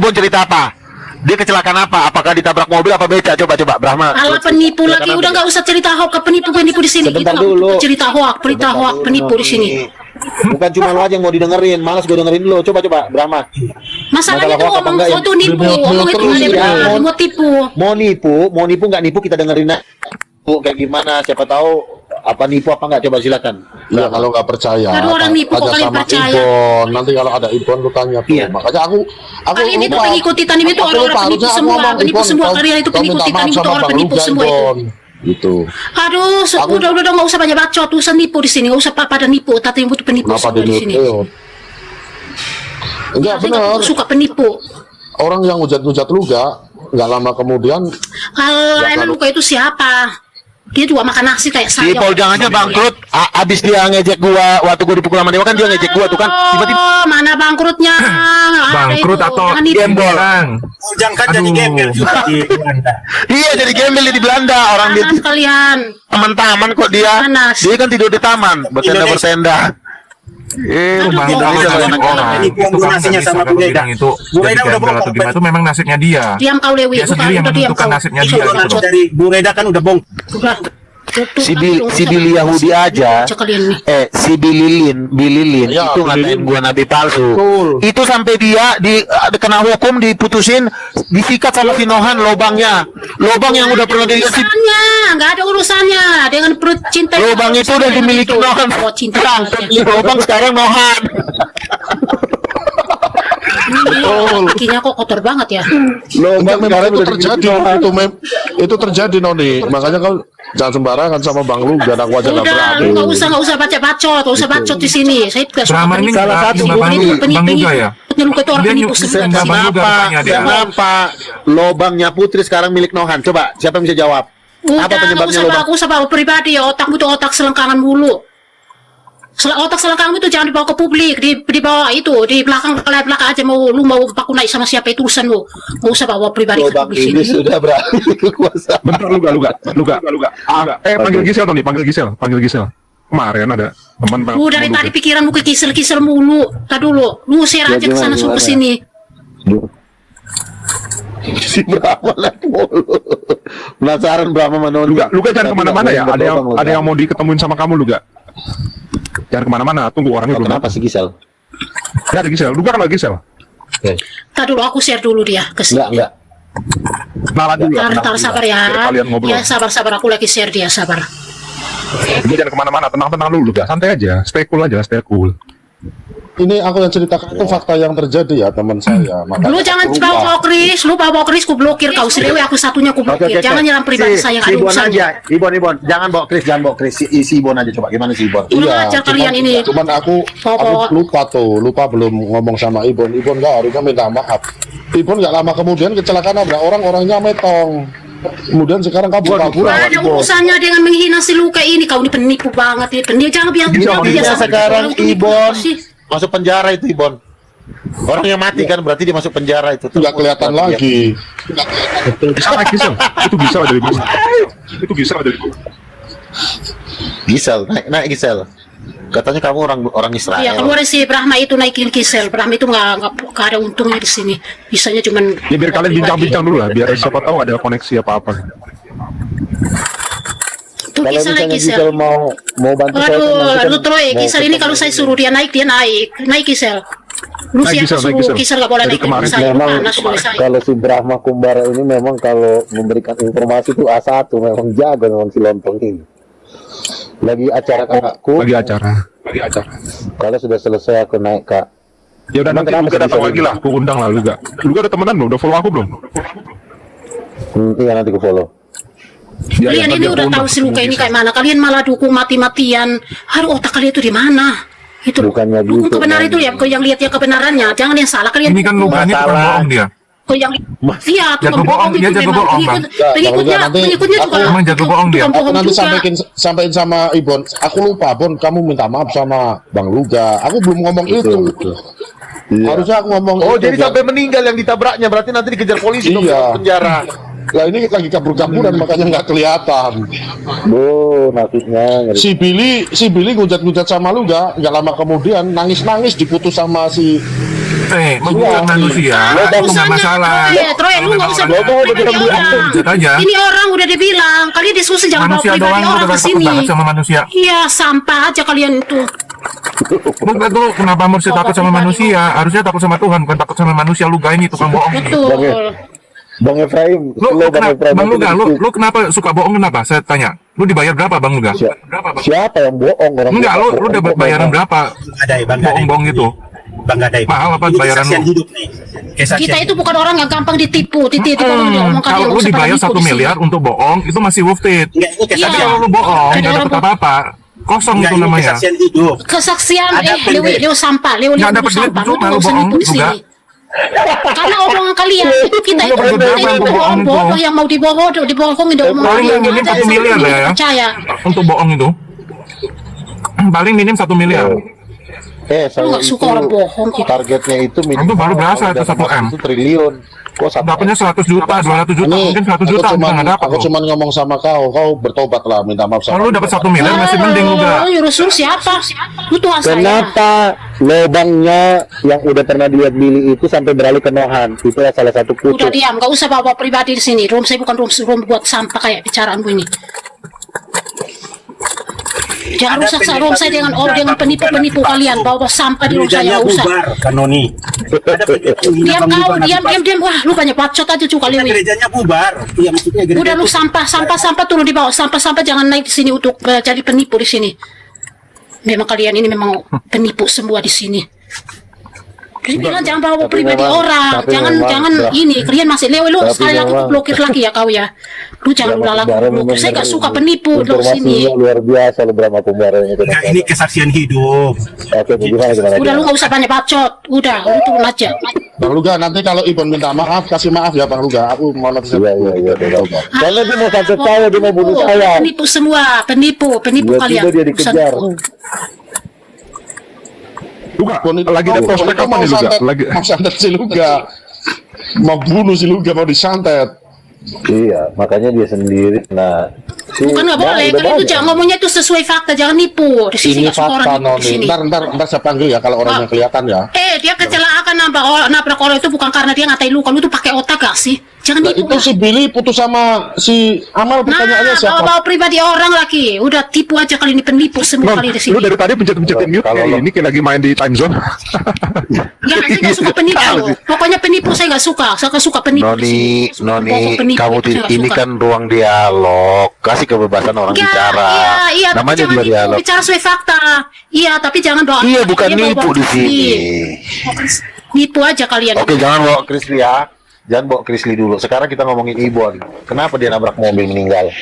Ibon cerita apa? Dia kecelakaan apa? Apakah ditabrak mobil apa beca? Coba Brahma. Ala penipu lagi, udah nggak usah cerita hoax, penipu di sini. Sebentar Itu dulu. cerita hoax, berita hoax, penipu di sini. Bukan cuma lo aja yang mau didengerin, malas gue dengerin lo. Coba Brahma. Masalahnya Masalah tuh hoax apa ngomong enggak ya? itu nipu, ngomong itu Terus, ada ya, benar, mau tipu. Mau nipu nggak nipu kita dengerin aja. Kayak gimana? Siapa tahu apa nipu apa nggak? Coba silakan. Ya kalau nggak percaya, Aduh, orang nipu kok tanya kalian sama percaya. Ibon. Nanti kalau ada Ibon lu tanya tuh. Iya. Makanya aku Kalian itu lupa. pengikuti Tanim itu Aku orang-orang lupa, penipu harusnya aku semua, ngomong, penipu Ibon, semua. kau- Kalian itu kau pengikuti minta maaf Tanim itu sama orang Bang penipu Lugan, semua itu. Ibon. Gitu. Aduh, udah nggak usah banyak bacot, usah nipu di sini, nggak usah pada nipu. Tapi yang butuh penipu Kenapa semua di sini. dinukil? Enggak Saya nggak benar. suka penipu. Orang yang hujat-hujat luga, nggak lama kemudian Kalau emang luka itu siapa? Dia juga makan nasi kayak Si saya. Ipol jangannya bangkrut. Abis dia ngejek gua waktu gua dipukul sama Dewa kan dia ngejek gua tuh kan. Tiba-tiba Oh, mana bangkrutnya? Ada Bangkrut itu. atau Jangan nipu. gembel. Jangan kan jadi gembel juga di Belanda. iya jadi gembel di Belanda orang dia Panas kalian. taman-taman kok dia. Panas. Dia kan tidur di taman, bertenda-bertenda. Aduh, Bang, Bang, kalau bisa banyak banyak orang orang. itu kan nasinya sama Bu Reda. Itu Bu jadi Reda udah gembel atau gimana itu memang nasibnya dia. Diam kau Lewi. Dia sendiri yang Udah diam menentukan kau. nasibnya Itu dia gitu donasi loh. dari Bu Reda kan udah bong. Udah. Tutup, Si tapi Billy Yahudi aja. Cek kalian nih. Si Bililin Ya, itu ngatain Bililin. gua nabi palsu. Betul. Itu sampai dia kena hukum diputusin, disikat sama Sinohan lobangnya. Lobang yang udah pernah dikasih Urusannya, nggak ada urusannya dengan perut cinta. lobang itu udah dimiliki Nohan. Oh, cinta. Sekarang beli lobang sekarang Nohan. Kakinya kok kotor banget ya. Enggak, memang itu terjadi. Itu terjadi Noni. Makanya kau jangan sembarangan sama Bang Lugan. Aku aja nggak Udah, berani. lu nggak usah baca-bacot, nggak usah bacot di sini. Saya tidak suka Selama ini penipu. salah satu Penipu, Bang penipu, Luga- penipu, Bang Luga penipu. ya? Luka itu orang Dia penipu nyusun semua. Bang Luga Kenapa? rupanya dia. Kenapa lobangnya Putri sekarang milik Nohan? Coba siapa yang bisa jawab? Udah, Apa nggak penyebabnya usah lobang? aku usah bawa pribadi ya. Otakmu itu otak selengkangan mulu. Otak selengkangmu itu jangan dibawa ke publik, dibawa itu di belakang aja lu mau baku naik sama siapa itu urusan lu. Nggak usah bawa pribadi ke Lobang publik ini sini. sudah beralih kekuasaan. Bentar, Luga. Panggil Gisel. Kemarin ada teman Lu dari tadi pikiran lu ke kisel mulu. Tadi dulu, lu share Ya, aja ke sana gimana? ke sini. Si Brahma lihat mulu. Penasaran Brahma mana? Luga jangan kemana-mana ya. Ada yang mau diketemuin sama kamu, Luga. Jangan kemana-mana. Tunggu orangnya belum. Kenapa sih Gisel? Nggak ada Gisel. Luga kan lagi Gisel. Tadi dulu aku share dulu dia ke sini. Enggak. Kenalan dulu. Ntar sabar ya. Biar kalian ngobrol. Ya sabar aku lagi share dia sabar. Luga jangan kemana-mana. Tenang dulu, Luga. Santai aja. Stay cool aja. Stay cool. Ini aku yang ceritakan itu fakta yang terjadi ya teman saya. Makanya Lu jangan aku bawa Kris, lu bawa Kris ku blokir kau sendiri aku satunya ku blokir. Jangan nyerang pribadi saya Si ada Ibon urusan. aja. Ibon. Jangan bawa Chris. Si Ibon aja coba. Gimana si Ibon? Udah ajar kalian ini. Cuman aku lupa belum ngomong sama Ibon nggak harusnya minta maaf. Ibon nggak lama kemudian kecelakaan nabrak orangnya metong. Kemudian sekarang kabur Gak ada urusannya dengan menghina si Luka ini. Kau ini penipu banget ini. Penipu jangan bilang Bisa sekarang Ibon masuk penjara itu Ibon. Orang yang mati kan berarti dia masuk penjara itu. nggak kelihatan lagi. Gisel. Itu Gisel dari mana? Itu Gisel dari mana? Gisel, naik Gisel. Katanya kamu orang Israel. Iya, keluar si Brahma itu naikin Kisel. Brahma itu nggak ada untungnya di sini. Bisanya cuman. Ya biar kalian bincang-bincang dulu lah. Biar siapa tahu ada koneksi apa-apa. Tuh Kalau Kisel misalnya Kisel. Gisel mau bantu saya, Aduh, nanti kan lu Troy, mau Kisel ini ketemu. kalau saya suruh dia naik Kisel. Lu Naik siapa Gisel, naik suruh Gisel. Kisel nggak boleh Dari naik kemarin saya Memang panas dulu saya. kalau si Brahma Kumbara ini memang kalau memberikan informasi itu A1 memang jago memang si Lontong ini. Lagi acara kakakku. Lagi acara. Kalau sudah selesai aku naik kak. Ya udah Emang nanti kenapa Luga sih datang bisa lagi lah. Aku undang lah Luga. Luga ada temenan belum? Udah follow aku belum? Iya nanti aku follow. Ya, Kalian nanti ini aku udah undang. tahu si Luka ini kayak mana. Kalian malah dukung mati-matian. Aduh, otak kalian itu di mana? Itu Bukannya dukung gitu, kebenaran itu ya. Kau yang lihat ya kebenarannya. Jangan yang salah. Kalian Ini kan lukanya tukang Masalah. bohong dia. kau yang iya Jago bohong, dia jago bohong, Bang. pengikutnya Nanti juga Emang jago bohong dia. tukang Aku bohong nanti juga. sampaikan sama Ibon. Aku lupa Bon, kamu minta maaf sama Bang Luga. Aku belum ngomong itu. Iya. Harusnya aku ngomong Oh, itu, jadi biar- sampai meninggal yang ditabraknya berarti nanti dikejar polisi dong, Iya. ke penjara. Lah ini lagi kabur-kaburan makanya nggak kelihatan. Nasibnya ngeri. Si Billy ngujat-ngujat sama Luga, nggak lama kemudian nangis-nangis diputus sama si Menggugat manusia itu nggak masalah. Troy, lu nggak usah Hujat aja. Ini orang udah dibilang, kalian diskusi jangan bawa Manusia pribadi doang orang udah ke takut sini. banget sama manusia. Iya, sampah aja kalian itu. Bukan tuh kenapa mesti takut sama manusia? Harusnya takut sama Tuhan, bukan takut sama manusia. Lu gak ini tukang bohong. Betul. Bang Efraim, Lu Efraim Bang itu Luga, lu kenapa suka bohong kenapa? Saya tanya. Lu dibayar berapa Bang Luga? siapa yang bohong orang? Enggak, lu dapat bayaran berapa? Gadai, Bang Gadai. Bohong-bohong gitu. Bang Gadai. Mahal apa Ini bayaran kesaksian lu? hidup nih. Kesaksian Kita itu hidup. bukan orang yang gampang ditipu. Kalau dia ngomong kalian Kalau lu nggak usah dibayar pada 1 nipu di sini. miliar untuk bohong, itu masih worth it. Enggak, ini Tapi kesaksian. kalau lu bohong, Ada nggak orang dapat apa-apa. Kosong Enggak, itu ini namanya. kesaksian hidup. Kesaksian Ada Leo sampah, Leo Nggak dapat duit, sampah. Lu cuma nggak lu usah bohong nipu di juga. sini. Karena omongan kalian itu kita Lu itu dapat berapa orang bohong itu? bodoh yang mau dibohongin dia omongan Paling dia. minim 1 miliar lah ya. Percaya. Untuk bohong itu. Paling minim 1 miliar. Saya nggak suka orang bohong gitu. Targetnya itu Itu baru berasa itu 1 M. Itu triliun. Kok 1 Dapatnya 100 juta, 200 juta, Ini mungkin 100 aku juta cuman, bisa nggak dapat. aku cuman ngomong sama kau bertobat lah, minta maaf sama. Kalau lu dapat 1 miliar masih mending lu gak. Nyuruh siapa? Lu Tuhan saya. Kenapa lubangnya yang udah pernah dia beli itu sampai beralih ke Nohan? Itu salah satu Udah putus. diam, gak usah bawa pribadi di sini. Room saya bukan room buat sampah kayak bicaraanmu ini. Jangan rusak room saya dengan penipu-penipu kalian. Bawa sampah di room saya, Gerejanya nggak usah. bubar, Kanoni. Ada Diam kau, diam. Wah, lu banyak bacot aja cuy kali ini. Gerejanya bubar. Iya, maksudnya gereja Udah lu itu- sampah turun di bawah. Sampah jangan naik di sini untuk jadi penipu di sini. Memang kalian ini memang penipu semua di sini. Jadi bilang jangan bawa Tapi pribadi memang- orang, tapi jangan memang- ini. Kalian masih Leo lu Tapi sekali lagi memang- blokir lagi ya kau ya. Lu jangan ulang lagi blokir. Saya gak suka penipu di sini. Informasinya luar biasa lu berapa pembayarannya itu. Enggak, ini kesaksian hidup. Oke, gimana? Udah lu gak usah banyak bacot. Udah, lu turun aja. Bang Luga, nanti kalau Ibon minta maaf, kasih maaf ya Bang Luga. Aku mau nanti Iya. Karena dia mau sampai saya, dia mau bunuh saya. Penipu semua, penipu Dia kalian. juga dia dikejar. Luga, lagi ada prospek apa nih Luga? Lagi mau santet si Luga. Mau bunuh si Luga, mau disantet. Iya, makanya dia sendiri. Nah, Bukan nggak boleh, kalian itu jangan ngomongnya itu sesuai fakta, jangan nipu. Di sini Ini nggak suka orang fakta nipu di sini. Noni. Ntar saya panggil ya kalau orangnya kelihatan ya. Dia kecelakaan nabrak orang itu bukan karena dia ngatain lu, kalau itu pakai otak gak sih? Jangan Nah, nipu. itu si Billy putus sama si Amal, pertanyaannya siapa? bawa pribadi orang lagi. Udah tipu aja kali ini penipu semua Non, kali di lu sini. dari tadi pencet-pencetin mute Kalau kayak lo- ini kayak lagi main di time zone. Ya, saya nggak suka penipu. Pokoknya penipu saya nggak suka. Saya nggak suka penipu. di sini. Noni, Pokok penipu kamu itu saya nggak ini suka. kan ruang dialog, kasih kebebasan orang Ya, bicara. Iya, tapi Namanya jangan juga nipu, dialog. bicara sesuai fakta. Iya, tapi jangan bawa. Iya, bukan dia bawa nipu di Krisli. sini. Nipu aja kalian. Oke, jangan bawa Krisli ya. Jangan bawa Krisli dulu. Sekarang kita ngomongin Ibon. Kenapa dia nabrak mobil meninggal?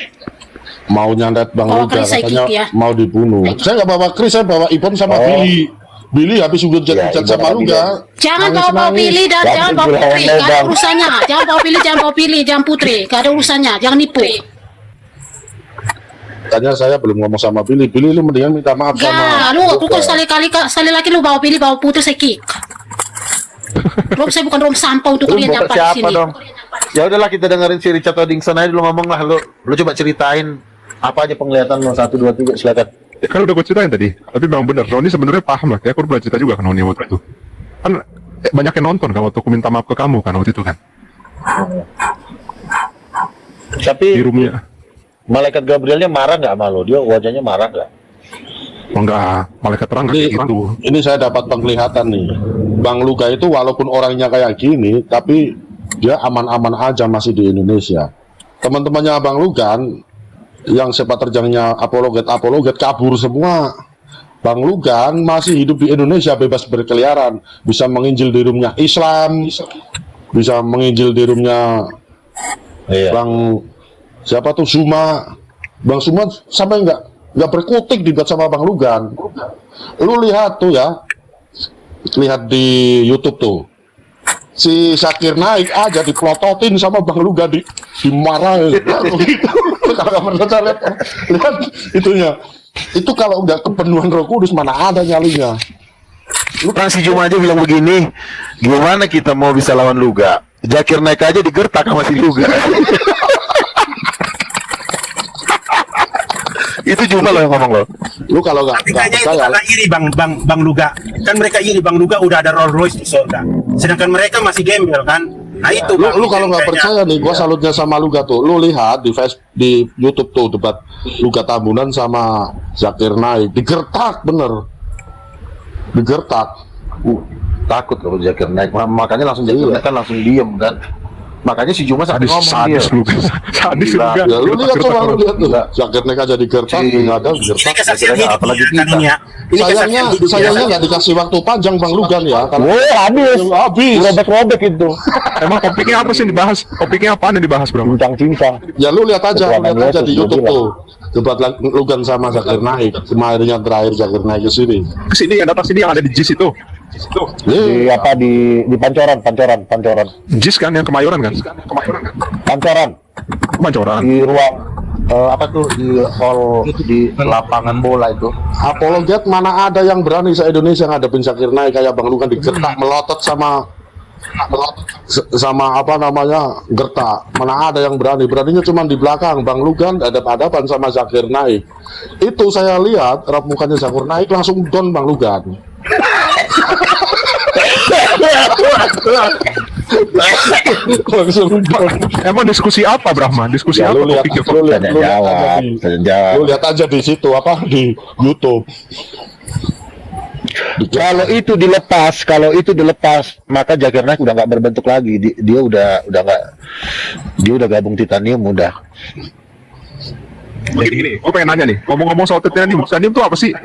Mau nyandet Bang Bawa Luga, Chris saya katanya kick ya. mau dibunuh. Saya nggak bawa Chris, saya bawa Ibon sama Oh. Billy. Billy habis udah Ya, jat Ibon sama sama Luga. Jangan Nangis-nangis. bawa pilih dan Jangan jangan bawa bilang putri. Gak ada bang. urusannya. Jangan bawa pilih, jangan putri. Gak ada urusannya. Jangan nipu. Tanya saya belum ngomong sama Billy. Billy lu mendingan minta maaf Ya, sama lu kalau sekali lagi lu bawa pilih, bawa putri saya kick. Rom saya bukan rom sampah untuk Lu kalian bawa nyampah di siapa sini. dong? Ya udahlah kita dengerin si Richard Odingson aja dulu ngomong lah. Lu coba ceritain apa aja penglihatan lo 1, 2, 3 silakan. Ya, kan udah gue ceritain tadi, tapi memang bener, Roni sebenarnya paham lah, kayak aku udah cerita juga kan Roni waktu itu. Kan banyak yang nonton kan waktu aku minta maaf ke kamu kan waktu itu kan, di Tapi roomnya. malaikat Gabrielnya marah nggak sama lo? Dia wajahnya marah nggak? Oh enggak, malaikat terang kayak gitu. ini saya dapat penglihatan nih. Bang Luga itu walaupun orangnya kayak gini, tapi dia aman-aman aja masih di Indonesia. Teman-temannya Bang Lugan yang sepak terjangnya apologet kabur semua. Bang Lugan masih hidup di Indonesia bebas berkeliaran, bisa menginjil di roomnya Islam, bisa menginjil di roomnya Iya. Bang siapa tuh Zuma. Bang Zuma sampai nggak berkutik dibuat sama Bang Lugan. Lu lihat tuh ya, lihat di YouTube tuh. Si Syakir Naik aja diplototin sama Bang Lugan, dimarahin. Kalau kamu pernah lihat itunya. Itu kalau udah kepenuhan Roh Kudus mana ada nyalinya. Orang si Juma aja bilang begini, gimana kita mau bisa lawan Luga? Zakir Naik aja digertak sama si Luga. Itu Juma lo yang ngomong lo. Lu kalau nggak Tapi kayaknya itu percaya, karena iri Bang Luga. Kan mereka iri Bang Luga udah ada Rolls Royce di surga. Sedangkan mereka masih gembel kan. Nah itu Bang, lu kalau nggak kayaknya- percaya nih, gua salutnya sama Luga tuh. Lu lihat di YouTube tuh debat Luga Tambunan sama Zakir Naik, digertak bener, digertak. Takut kalau Zakir Naik, makanya langsung Zakir Naik kan langsung diem kan. Makanya si Juma sampai ngomong dia. Sadis lu. Sadis lu. Gila. Ya lu lihat coba lu lihat tuh, Enggak. Zakir Naik aja digertak, nggak ada Ini digertak. kesaksian hidup apalagi ya, kan kita. ini ya. Ini Sayangnya, kesaksian hidup ya. sayangnya nggak dikasih waktu panjang Bang Lugan ya. Karena Habis. habis. Robek-robek itu. Emang topiknya apa sih yang dibahas? Topiknya apaan yang dibahas, Bro? Cincang-cincang. Ya lu lihat aja, Ketua lihat aja di Yesus, YouTube gua tuh. Debat Lugan sama Zakir Naik, kemarinnya terakhir Zakir Naik ke sini. Kesini yang datang sini yang ada di JIS itu. Di apa di Pancoran. JIS kan yang Kemayoran kan? Pancoran Pancoran. di ruang apa tuh di hall di lapangan bola itu. Apologet mana ada yang berani se-Indonesia ngadepin Zakir Naik kayak Bang Lugan digertak melotot sama apa namanya gertak. Mana ada yang beraninya cuma di belakang Bang Lugan hadap-hadapan sama Zakir Naik. Itu saya lihat rap mukanya Zakir Naik langsung down Bang Lugan. Langsung down. Emang diskusi apa, Brahma? Diskusi Ya, apa lu lihat, topiknya? lu lihat, lu lihat aja di, Jawab. lu lihat aja di situ apa di YouTube. Kalau itu dilepas, maka Zakir Naik udah nggak berbentuk lagi. Dia udah nggak, dia udah gabung Titanium udah. Gini, gue pengen nanya nih, ngomong-ngomong soal Titanium itu apa sih?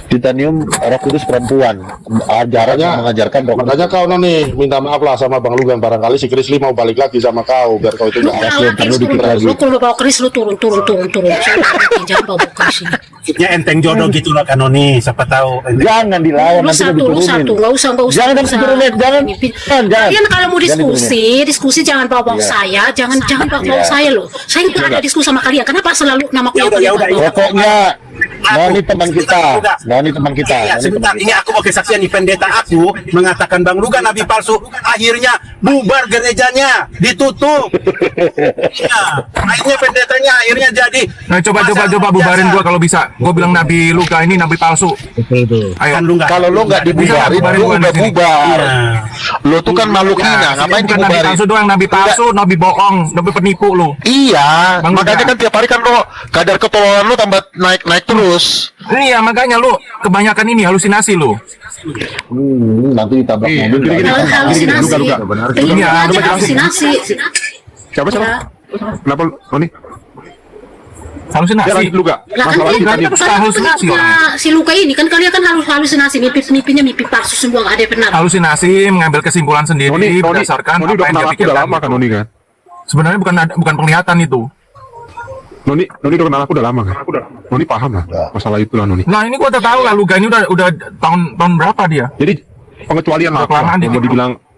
Titanium Roh Kudus perempuan, ajaran yang mengajarkan Roh Kudus. Makanya kau nih minta maaf lah sama Bang Lugan, barangkali si Krisli mau balik lagi sama kau biar kau itu Lu nggak kalah Chris turun. Lu kalau bawa Chris lu turun. Saya jangan bawa Chris ini. Maksudnya enteng jodoh gitu loh kan Noni, siapa tahu. Jangan dilawan, Lu nanti satu, nggak usah. Jangan diturunin, jangan. Kalian kalau mau diskusi jangan bawa saya, jangan bawa saya loh. Saya nggak ada diskusi sama kalian. Kenapa selalu nama Ya udah, Pokoknya Noni teman kita. Iya, sebentar, ini aku mau kesaksian nih pendeta aku mengatakan Bang Lugan nabi palsu, akhirnya bubar gerejanya, ditutup. Ya, akhirnya pendetanya akhirnya jadi. Nah, coba bubarin gua kalau bisa. Gua bilang Nabi Luka ini nabi palsu. Ayo. Kan lu nggak. Kalau lo nggak dibubarin, Bubarin lo gua udah di sini. bubar. Iya. Lo tuh kan makhluk hina, ngapain Bukan nabi dibubarin? palsu doang, nabi palsu, nabi bohong, nabi penipu lu. Iya, Bang makanya Luka. kan tiap hari kan lo kadar ketololan lo tambah naik terus. Iya, makanya lu kebanyakan ini halusinasi lu. Nanti ditabrak mobil. gini, halusinasi. Luka. Ini Iya, aja coba halusinasi. Siapa? Kenapa, Noni? Halusinasi. Ya lanjut Luka. Lah kan Masalah dia Titanium. kan Halusinasi orang. si Luka ini kan kalian kan halusinasi, mimpinya mimpi palsu semua, nggak ada yang benar. Halusinasi, mengambil kesimpulan sendiri Noni berdasarkan udah apa yang kenal dia aku udah pikirkan. lama kan, Noni kan? Sebenarnya bukan penglihatan itu. Noni udah kenal aku udah lama kan? Noni paham lah masalah itu lah, Noni. Nah, ini gua udah tahu lah Luka ini udah tahun berapa dia? Jadi pengecualian lah, Kelamaan dia.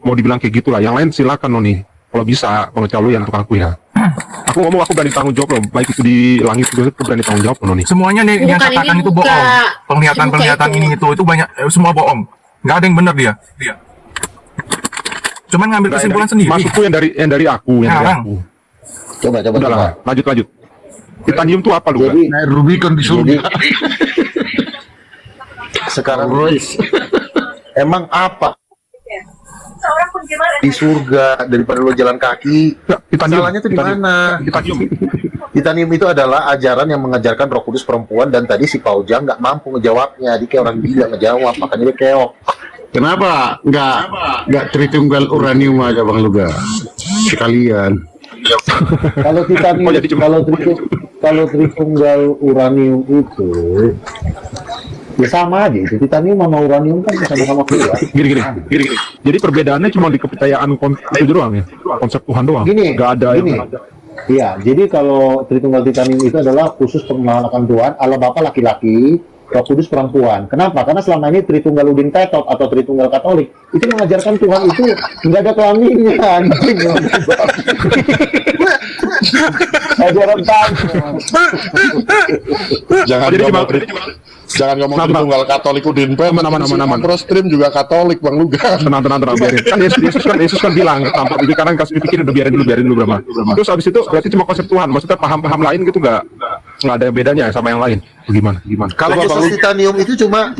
mau dibilang kayak gitulah. Yang lain silakan, Noni. Kalau bisa pengecualian untuk aku ya. Aku ngomong aku berani tanggung jawab loh. Baik itu di langit juga aku berani tanggung jawab loh, Noni. Semuanya nih yang Bukan, ini katakan itu buka. bohong. Penglihatan Buka ini itu banyak semua bohong. Nggak ada yang benar dia. Cuman ngambil kesimpulan sendiri. Maksudku yang dari aku, yang dari Sekarang. aku. Coba. Udah lah, lanjut. Titanium tuh apa, Luka? Jadi, Rubicon di sekarang emang apa di surga daripada lo jalan kaki? Ya, Titanium. Salahnya tuh di mana? Titanium. Titanium itu adalah ajaran yang mengajarkan Roh Kudus perempuan, dan tadi si Paujang nggak mampu ngejawabnya. Dia kayak orang gila ngejawab, makanya dia keok. Kenapa nggak Tritunggal uranium aja Bang Luga sekalian? Kalau Titanium, Oh, jadi cuma- kalau Tritunggal uranium itu ya sama aja. Itu titanium sama uranium kan sama-sama keluar. Gini. Jadi perbedaannya cuma di kepercayaan itu doang ya, konsep Tuhan doang. Gini, Nggak ada gini. yang Iya, jadi kalau Tritunggal Titanium itu adalah khusus pengenalan Tuhan, Allah Bapa laki-laki, Roh Kudus perempuan. Kenapa? Karena selama ini Tritunggal Udin Tetot atau Tritunggal Katolik itu mengajarkan Tuhan itu nggak ada kelaminnya, anjing. Ajaran Tuhan. Jangan Jadi ngomong cuma- jangan ngomong Kenapa? Tritunggal Katolik Udin Pen. Aman. Terus stream juga Katolik Bang Lugan. tenang biarin. Kan Yesus kan bilang tanpa pikiran kasih pikir udah biarin dulu berapa. Terus habis itu berarti cuma konsep Tuhan, maksudnya paham-paham lain gitu nggak nggak ada bedanya sama yang lain. Gimana? Kalau Yesus titanium itu cuma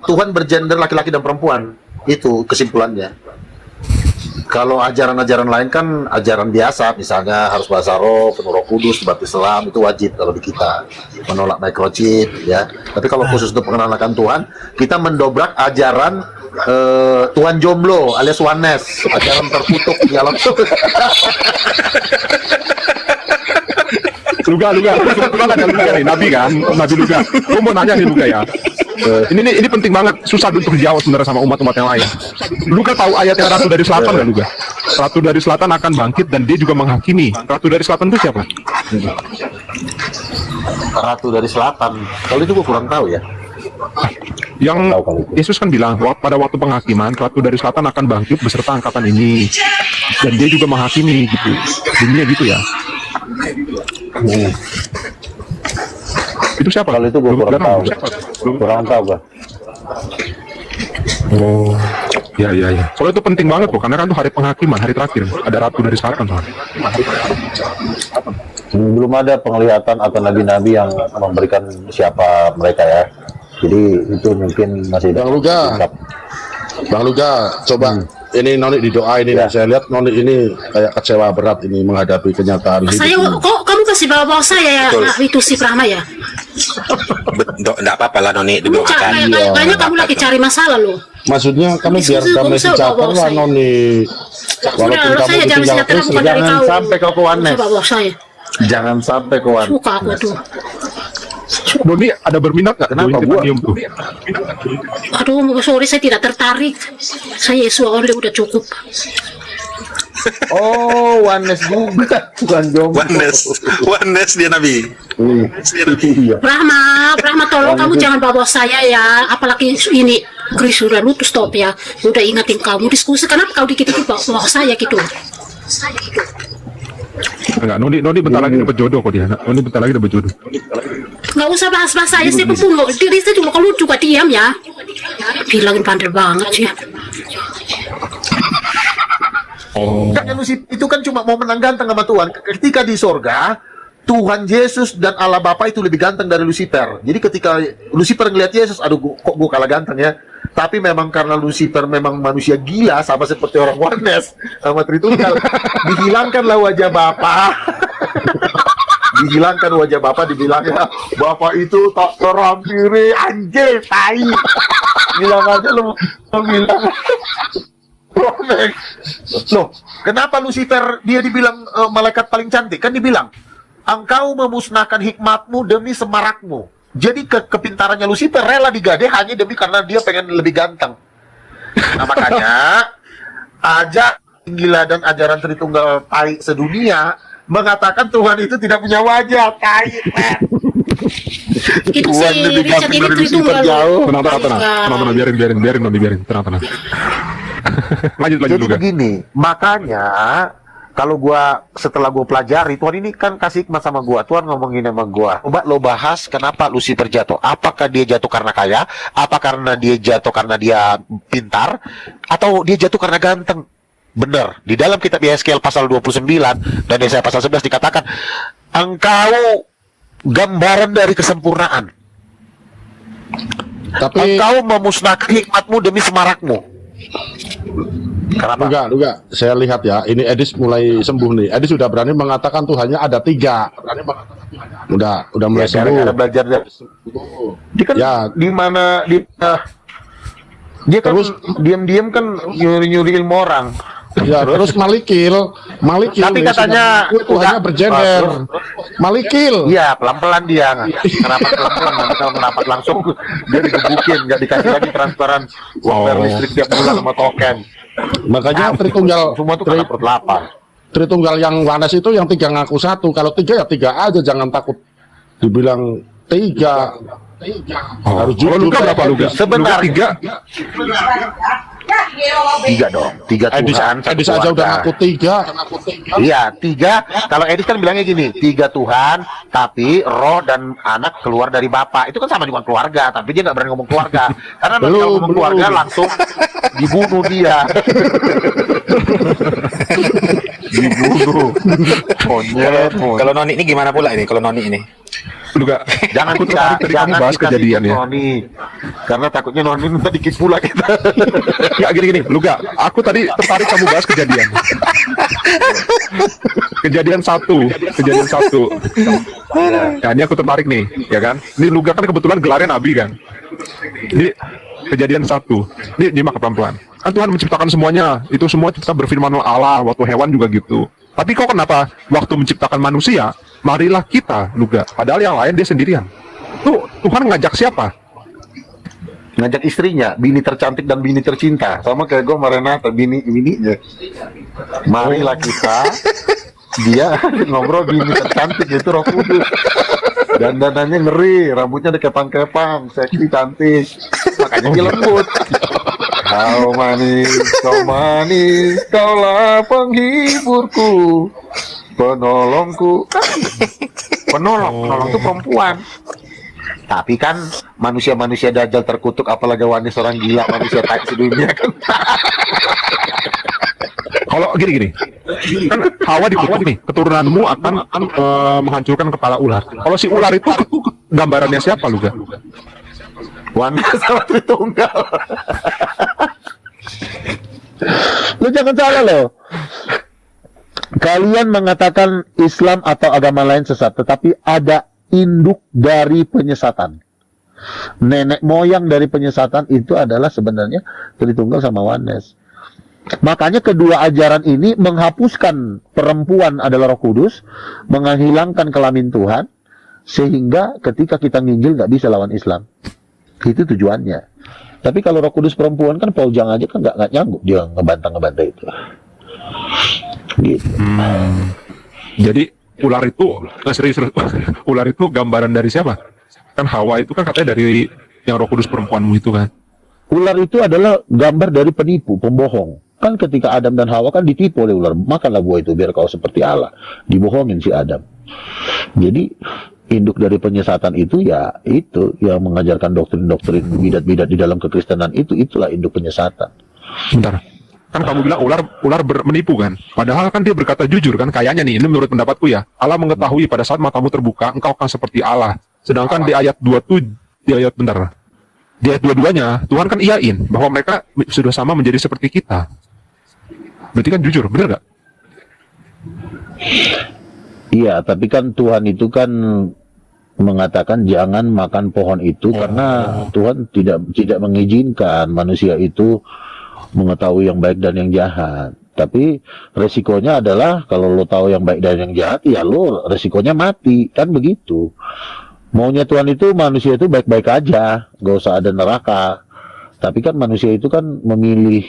Tuhan bergender laki-laki dan perempuan. Itu kesimpulannya. Kalau ajaran-ajaran lain kan ajaran biasa, misalnya harus bahasa roh, penuh Roh Kudus, baptis Islam, itu wajib kalau di kita. Menolak microchip, ya. Tapi kalau khusus untuk pengenalan Tuhan, kita mendobrak ajaran Tuhan jomblo alias oneness, ajaran tertutup di alam. Luga, kebetulan ada Luga nih, Nabi kan, Nabi Luga. Gue mau nanya nih Luga ya. Ini penting banget, susah untuk dijawab sebenarnya sama umat-umat yang lain. Luga tahu ayat yang Ratu dari Selatan nggak Luga? Ratu dari Selatan akan bangkit dan dia juga menghakimi. Ratu dari Selatan itu siapa? Ratu dari Selatan. Kalau itu gue kurang tahu ya. Yang Yesus kan bilang pada waktu penghakiman Ratu dari Selatan akan bangkit beserta angkatan ini dan dia juga menghakimi gitu. Dunia gitu ya. Itu siapa? Kalau itu gue kurang tahu. Kurang tahu gue. Oh, ya. Soalnya itu penting banget loh, karena kan itu hari penghakiman, hari terakhir. Ada Ratu dari Selatan soalnya. Belum ada penglihatan atau nabi-nabi yang memberikan siapa mereka ya. Jadi itu mungkin masih Bang Luga, coba ini Noni didoain ini. Saya lihat Noni ini kayak kecewa berat ini menghadapi kenyataan Saya hidup. kok kamu kasih bawa-bawa saya ya, itu si Prahma ya. Enggak apa-apa lah Noni didoakan. Kayaknya kamu lagi cari masalah loh. Maksudnya kami biar damai sejahtera lah Noni. Walaupun Sudah, kamu saya jangan ditinggal sejahtera terus, bukan dari jangan kau. sampai kau ke oneness. Coba bawa saya. Jangan sampai ke oneness. Suka aku tuh. Doni ada berminat nggak? Kenapa, join gua? Titanium tuh? Aduh, sorry saya tidak tertarik. Saya Yesus only udah cukup. Oh, oneness juga, bukan jomblo. Oneness dia Nabi. Iya. Prahma tolong kamu jangan bawa saya ya. Apalagi ini Chris sudah lutus stop ya. Udah ingatin kamu diskusi. Kenapa kau dikit-dikit bawa saya gitu? Enggak, Noni bentar lagi dapat jodoh kok dia. Noni bentar lagi dapat jodoh. Nggak usah bahas-bahas saya sih pun diri saya juga kalau juga diam ya. Bilangin pandai banget sih. Oh. Kan itu kan cuma mau menang ganteng sama Tuhan. Ketika di sorga, Tuhan Yesus dan Allah Bapa itu lebih ganteng dari Lucifer. Jadi ketika Lucifer ngeliat Yesus, aduh kok gue kalah ganteng ya. Tapi memang karena Lucifer memang manusia gila, sama seperti orang oneness sama Tritunggal, dihilangkanlah wajah Bapa. Dihilangkan wajah Bapa, dibilangnya Bapa itu tak terampiri, anjir, tai. Bilang aja lu bilang. Loh, kenapa Lucifer dia dibilang malaikat paling cantik? Kan dibilang, engkau memusnahkan hikmatmu demi semarakmu. Jadi kepintarannya Lucifer rela digade hanya demi karena dia pengen lebih ganteng. Nah makanya gila dan ajaran Tritunggal tai sedunia mengatakan Tuhan itu tidak punya wajah, tai. Itu Tuhan si lebih Richard ganteng ini dari Lucifer Tritunggal. jauh. Tenang, biarin Noni, tenang. Lanjut Jadi juga. begini, makanya kalau setelah gua pelajari, Tuhan ini kan kasih hikmat sama gua. Tuhan ngomongin sama gua. Coba lo bahas kenapa Lucifer jatuh. Apakah dia jatuh karena kaya? Apa karena dia jatuh karena dia pintar? Atau dia jatuh karena ganteng? Benar. Di dalam kitab Yeskiel pasal 29 dan Yesaya pasal 11 dikatakan, engkau gambaran dari kesempurnaan. Tapi Engkau memusnahkan hikmatmu demi semarakmu. Kenapa? Luga, saya lihat ya, ini Edis mulai sembuh nih. Edis sudah berani mengatakan Tuhannya ada 3. Udah mulai Ya, gara-gara sembuh. belajar dari dia kan Ya. di mana dia kan Terus diam-diam kan nyuri-nyuri ilmu orang. Ya, terus Malikil Tapi nih, katanya sudah Tuhannya udah- bergender. Malikil. Iya, pelan-pelan dia merapat pelan-pelan. Nanti kalau merapat langsung dia digebukin, nggak dikasih lagi transferan uang bayar listrik tiap bulan sama token. Makanya Tritunggal Semua tuh karena perut lapar. Tritunggal yang Wanes itu yang 3 ngaku 1. Kalau 3 ya 3 aja, jangan takut dibilang 3. Harus Kalau Luga kayak berapa Luga? Edis. Sebenarnya. Luga 3 dong, 3 Edis, Tuhan, satu Edis aja udah keluarga. ngaku 3. Iya, 3. Kalau Edis kan bilangnya gini, 3 Tuhan, tapi roh dan anak keluar dari Bapa. Itu kan sama dengan keluarga, tapi dia nggak berani ngomong keluarga. Karena nanti kalau ngomong keluarga langsung dibunuh dia. Dibunuh. Monyet. Kalau Noni ini gimana pula ini? Kalau Noni ini Luga, Jangan aku tertarik tadi kamu bahas kita kejadian sikut ya. Noni. Karena takutnya Noni minta dikit pula kita. Nggak gini-gini, Luga, aku tadi tertarik kamu bahas kejadian. Kejadian satu. Ya, ini aku tertarik nih, ya kan? Ini Luga kan kebetulan gelarnya Nabi kan. Ini kejadian satu. Ini nyimak pelan-pelan. Kan Tuhan menciptakan semuanya, itu semua kita berfirman Allah, waktu hewan juga gitu. Tapi kok kenapa waktu menciptakan manusia, marilah kita, Luga. Padahal yang lain dia sendirian. Tuh, Tuhan ngajak siapa? Ngajak istrinya, bini tercantik dan bini tercinta. Sama kayak gue sama Renata, bininya. Marilah kita, dia ngobrol bini tercantik, itu Roh Kudus. Dandanannya ngeri, rambutnya ada kepang-kepang, seksi, cantik. Makanya dia lembut. Kau manis, kaulah penghiburku, penolongku. Penolong itu perempuan. Tapi kan manusia-manusia dajjal terkutuk, apalagi wanita orang gila, manusia tak sedunia kan. Kalau gini, kan Hawa dikutuk nih, keturunanmu akan menghancurkan kepala ular. Kalau si ular itu gambarannya siapa, Luga? Wanita sama Tritunggal. Lu jangan salah loh. Kalian mengatakan Islam atau agama lain sesat, tetapi ada induk dari penyesatan. Nenek moyang dari penyesatan itu adalah sebenarnya Tritunggal sama Oneness. Makanya kedua ajaran ini menghapuskan perempuan adalah Roh Kudus, menghilangkan kelamin Tuhan, sehingga ketika kita nginjil nggak bisa lawan Islam. Itu tujuannya. Tapi kalau Roh Kudus perempuan kan Paul Jang aja kan nggak nyanggup dia ngebantah itu. Gitu. Jadi ular itu serius, ular itu gambaran dari siapa? Kan Hawa itu kan katanya dari yang Roh Kudus perempuanmu itu kan. Ular itu adalah gambar dari penipu, pembohong. Kan ketika Adam dan Hawa kan ditipu oleh ular, makanlah buah itu biar kau seperti Allah. Dibohongin si Adam. Jadi induk dari penyesatan itu ya itu yang mengajarkan doktrin-doktrin bidat-bidat di dalam kekristenan itulah induk penyesatan. Bentar. Kan kamu bilang ular menipu kan? Padahal kan dia berkata jujur kan, kayaknya nih, ini menurut pendapatku ya. Allah mengetahui pada saat matamu terbuka, engkau akan seperti Allah. Sedangkan di ayat 27, di ayat 22-nya, Tuhan kan iyain bahwa mereka sudah sama menjadi seperti kita. Berarti kan jujur, bener gak? Iya, tapi kan Tuhan itu kan mengatakan jangan makan pohon itu karena Tuhan tidak mengizinkan manusia itu mengetahui yang baik dan yang jahat. Tapi resikonya adalah kalau lo tahu yang baik dan yang jahat, ya lo resikonya mati, kan begitu. Maunya Tuhan itu manusia itu baik-baik aja, gak usah ada neraka. Tapi kan manusia itu kan memilih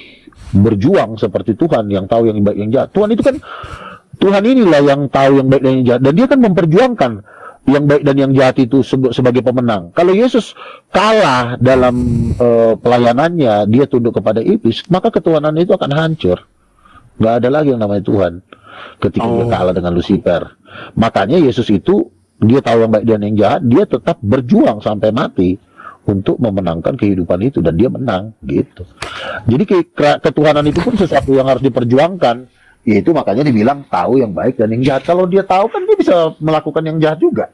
berjuang seperti Tuhan yang tahu yang baik yang jahat. Tuhan inilah yang tahu yang baik dan yang jahat, dan dia kan memperjuangkan yang baik dan yang jahat itu sebagai pemenang. Kalau Yesus kalah dalam pelayanannya, dia tunduk kepada iblis, maka ketuhanan itu akan hancur. Nggak ada lagi yang namanya Tuhan ketika dia kalah dengan Lucifer. Makanya Yesus itu, dia tahu yang baik dan yang jahat, dia tetap berjuang sampai mati untuk memenangkan kehidupan itu, dan dia menang gitu. Jadi ketuhanan itu pun sesuatu yang harus diperjuangkan. Yaitu makanya dibilang tahu yang baik dan yang jahat. Kalau dia tahu kan dia bisa melakukan yang jahat juga.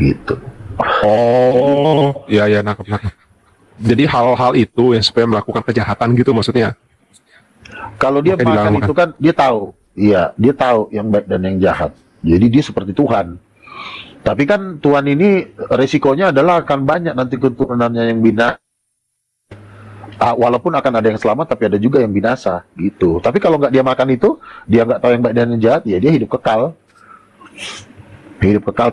Gitu. Oh, ya nangkep. Jadi hal-hal itu yang supaya melakukan kejahatan gitu maksudnya. Kalau dia makan itu kan dia tahu. Iya, dia tahu yang baik dan yang jahat. Jadi dia seperti Tuhan. Tapi kan Tuhan ini resikonya adalah akan banyak nanti keturunannya yang binasa. Walaupun akan ada yang selamat, tapi ada juga yang binasa gitu. Tapi kalau nggak dia makan itu, dia nggak tahu yang baik dan yang jahat, ya dia hidup kekal.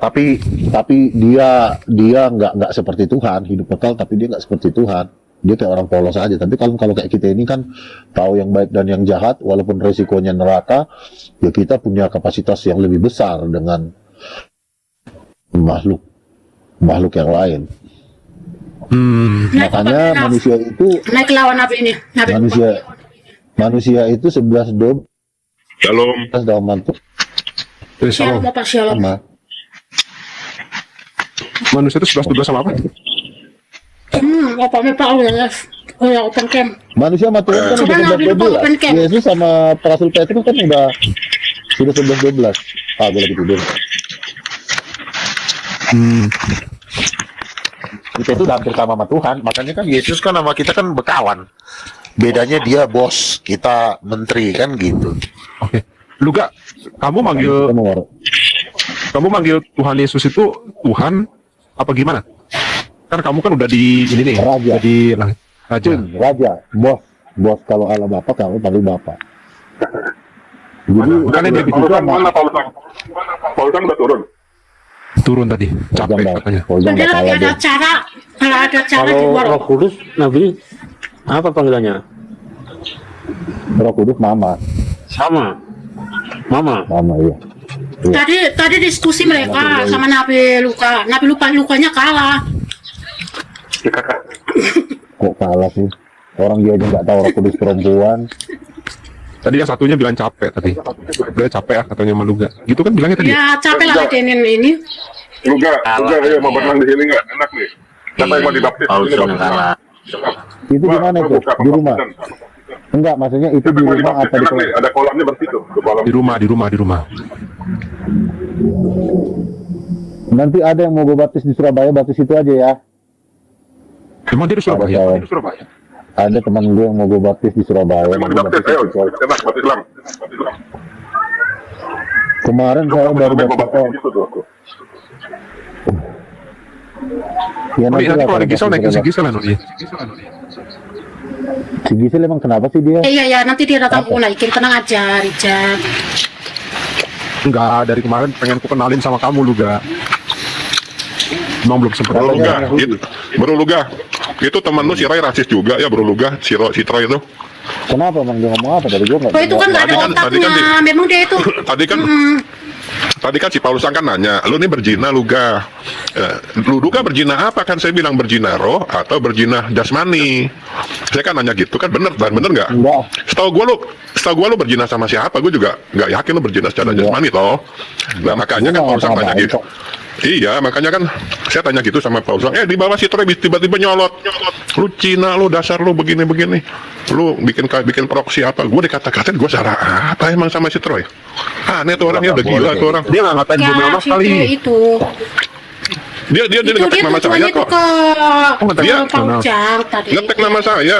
Tapi dia nggak seperti Tuhan, hidup kekal tapi dia nggak seperti Tuhan. Dia kayak orang polos aja. Tapi kalau kayak kita ini kan tahu yang baik dan yang jahat, walaupun resikonya neraka, ya kita punya kapasitas yang lebih besar dengan makhluk yang lain. Makanya manusia itu naik lawan Nabi ini. Manusia itu 11-12. Shalom. Shalom Bapak, shalom. Manusia itu 11-12 sama apa? Apa Pak Allah ya open camp. Manusia sama Tuhan kan Coba udah Nabi lupa open 11-12. camp. Yesus sama Rasul Petrus kan sudah 11-12. Gue lagi tidur. Kita itu udah hampir sama Tuhan. Makanya kan Yesus kan sama kita kan bekawan. Bedanya dia bos, kita menteri kan gitu. Oke. Luga, kamu manggil Tuhan Yesus itu Tuhan apa gimana? Kan kamu kan udah di ini nih, Raja. jadi raja. Raja, bos kalau Allah Bapak, kamu panggil Bapak. Jadi Kan yang lebih itu sama Paulusan udah turun. turun tadi, capek katanya. Fauzan Dia nggak lagi kalah ada deh. acara, kalau ada acara di luar. Roh Kudus, Nabi, apa panggilannya? Roh Kudus Mama, Sama. Mama. iya. Tadi diskusi mereka sama Nabi Lukanya kalah. Kok kalah sih? Orang dia aja nggak tahu Roh Kudus perempuan. Tadi yang satunya bilang capek tadi. Udah capek ya katanya sama Luga. Gitu kan bilangnya tadi. Ya capek lah ngadenin ini. Luga, ya mau berenang di sini nggak? Enak nih. Siapa yang mau dibaptis? Paulus yang kalah. Itu di mana itu? Di rumah? Enggak, maksudnya itu di rumah apa di Enak nih, ada kolamnya bersih tuh. Di kolam. Di rumah. Nanti ada yang mau gue baptis di Surabaya, baptis itu aja ya. Emang dia di Surabaya? Ada, Di Surabaya. Ada teman gue yang mau gue baptis di Surabaya. Yang mau dibaptis, ayo. Enak, baptis Islam. Kemarin saya baru Sampai gua baptis. baptis gitu tuh. Ya Oh iya, nanti kalau ada baptis Gisel naikin si Surabaya. Gisel kan dia. Si Gisel emang kenapa sih dia? Iya nanti dia datang aku naikin, tenang aja Richard. Enggak, dari kemarin pengen ku kenalin sama kamu Luga. Emang belum sempet. Bro Luga, Yahudi. itu, Bro Luga, itu teman lu si Roy rasis juga ya Bro Luga, si Troy itu. Kenapa emang dia ngomong apa tadi gue nggak? Oh itu kan nggak ada Tadi kan otaknya, memang dia itu. Tadi kan si Paulusan kan nanya, lu nih berzina Luga. Lu Luga berzina apa? Kan saya bilang berzina roh atau berzina jasmani. Saya kan nanya gitu kan, bener nggak? Enggak. Setahu gua lu berzina sama siapa? Gue juga nggak yakin lu berzina secara jasmani toh. Nah makanya kan Gua Paulusan nggak tanya apa-apa, gitu. kok. Iya, makanya kan saya tanya gitu sama Paulusan. Di bawah si Troy tiba-tiba nyolot. Lu Cina, lu dasar lu begini-begini. Lu bikin proksi apa? Gue dikata-katain gue salah apa emang sama si Troy? Aneh tuh orangnya udah gila tuh orang. Dia nggak ngatain Ya Bu Mama si sekali. itu. Dia Itu ngetek dia nama saya tujuannya itu kok. ke Dia- Pak Ujang tadi. Ngetek nama saya.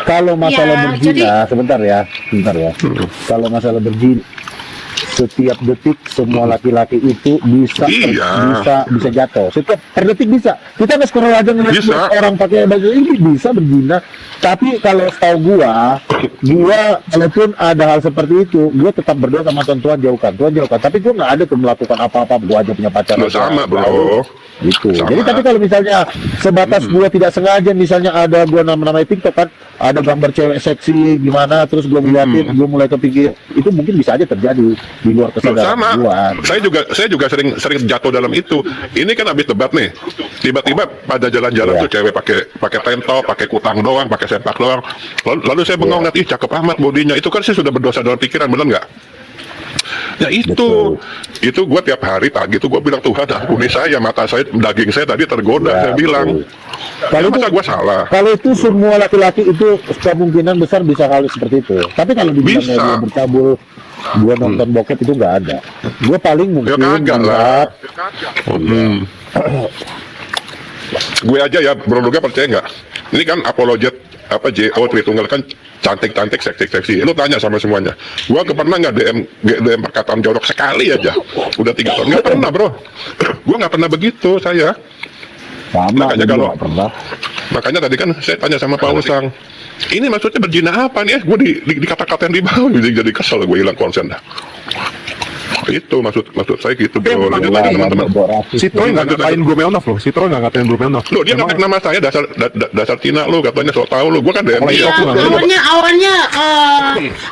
Kalau masalah Ya, berzina, jadi- sebentar ya. Kalau masalah berzina, setiap detik semua laki-laki itu bisa Iya. bisa jatuh. Setiap per detik bisa. Kita nggak scroll aja ngeliat Bisa. orang pakai baju ini bisa berzina. Tapi kalau setahu gua walaupun ada hal seperti itu, gua tetap berdoa sama Tuhan jauhkan. Tapi gua nggak ada tuh melakukan apa-apa. Gua aja punya pacar. Lu sama bro. Gitu. Sama. Jadi tapi kalau misalnya sebatas gua tidak sengaja, misalnya ada gua nama-namanya TikTok kan, ada gambar cewek seksi gimana, terus gua ngeliatin, gua mulai kepikir, itu mungkin bisa aja terjadi di luar Loh, kesadaran sama. gua. Saya juga sering jatuh dalam itu. Ini kan habis debat nih. Tiba-tiba pada jalan-jalan Iya. tuh cewek pakai tank top, pakai kutang doang, pakai sempak doang. Lalu saya bengong lihat, ih cakep amat bodinya. Itu kan saya sudah berdosa dalam pikiran, benar nggak? Ya Betul. itu gua tiap hari pagi tuh gua bilang Tuhan ampuni saya, mata saya, daging saya tadi tergoda, Ya, saya bilang. Kalau Masa itu- gua salah? Kalau itu semua laki-laki itu kemungkinan besar bisa hal seperti itu. Tapi kalau dibilangnya Bisa. dia bercabul, gua nonton bokep itu nggak ada. Gua paling Ya mungkin kagak lah. melihat Gue aja ya, Bro Luga percaya nggak? Ini kan apologet apa JO Tritunggal kan cantik-cantik, seksi-seksi. Lu tanya sama semuanya. Gua pernah nggak DM perkataan jorok sekali aja. Udah 3 tahun nggak pernah bro. Gua nggak pernah begitu saya. sama, Makanya gua kalau- nggak pernah. Makanya tadi kan saya tanya sama Paulus Sang. Ini maksudnya berzina apa nih? Gue dikata-katain di bawah, jadi kesel gue hilang konsen dah. Itu maksud saya gitu bro. Lanjut lagi teman-teman. Si Troy nggak ngatain Blumenov loh. Si Troy nggak ngatain Blumenov. Lo dia ngetek nama saya dasar Cina lo, katanya sok tahu lo. Gue kan DM Oh, dia. iya.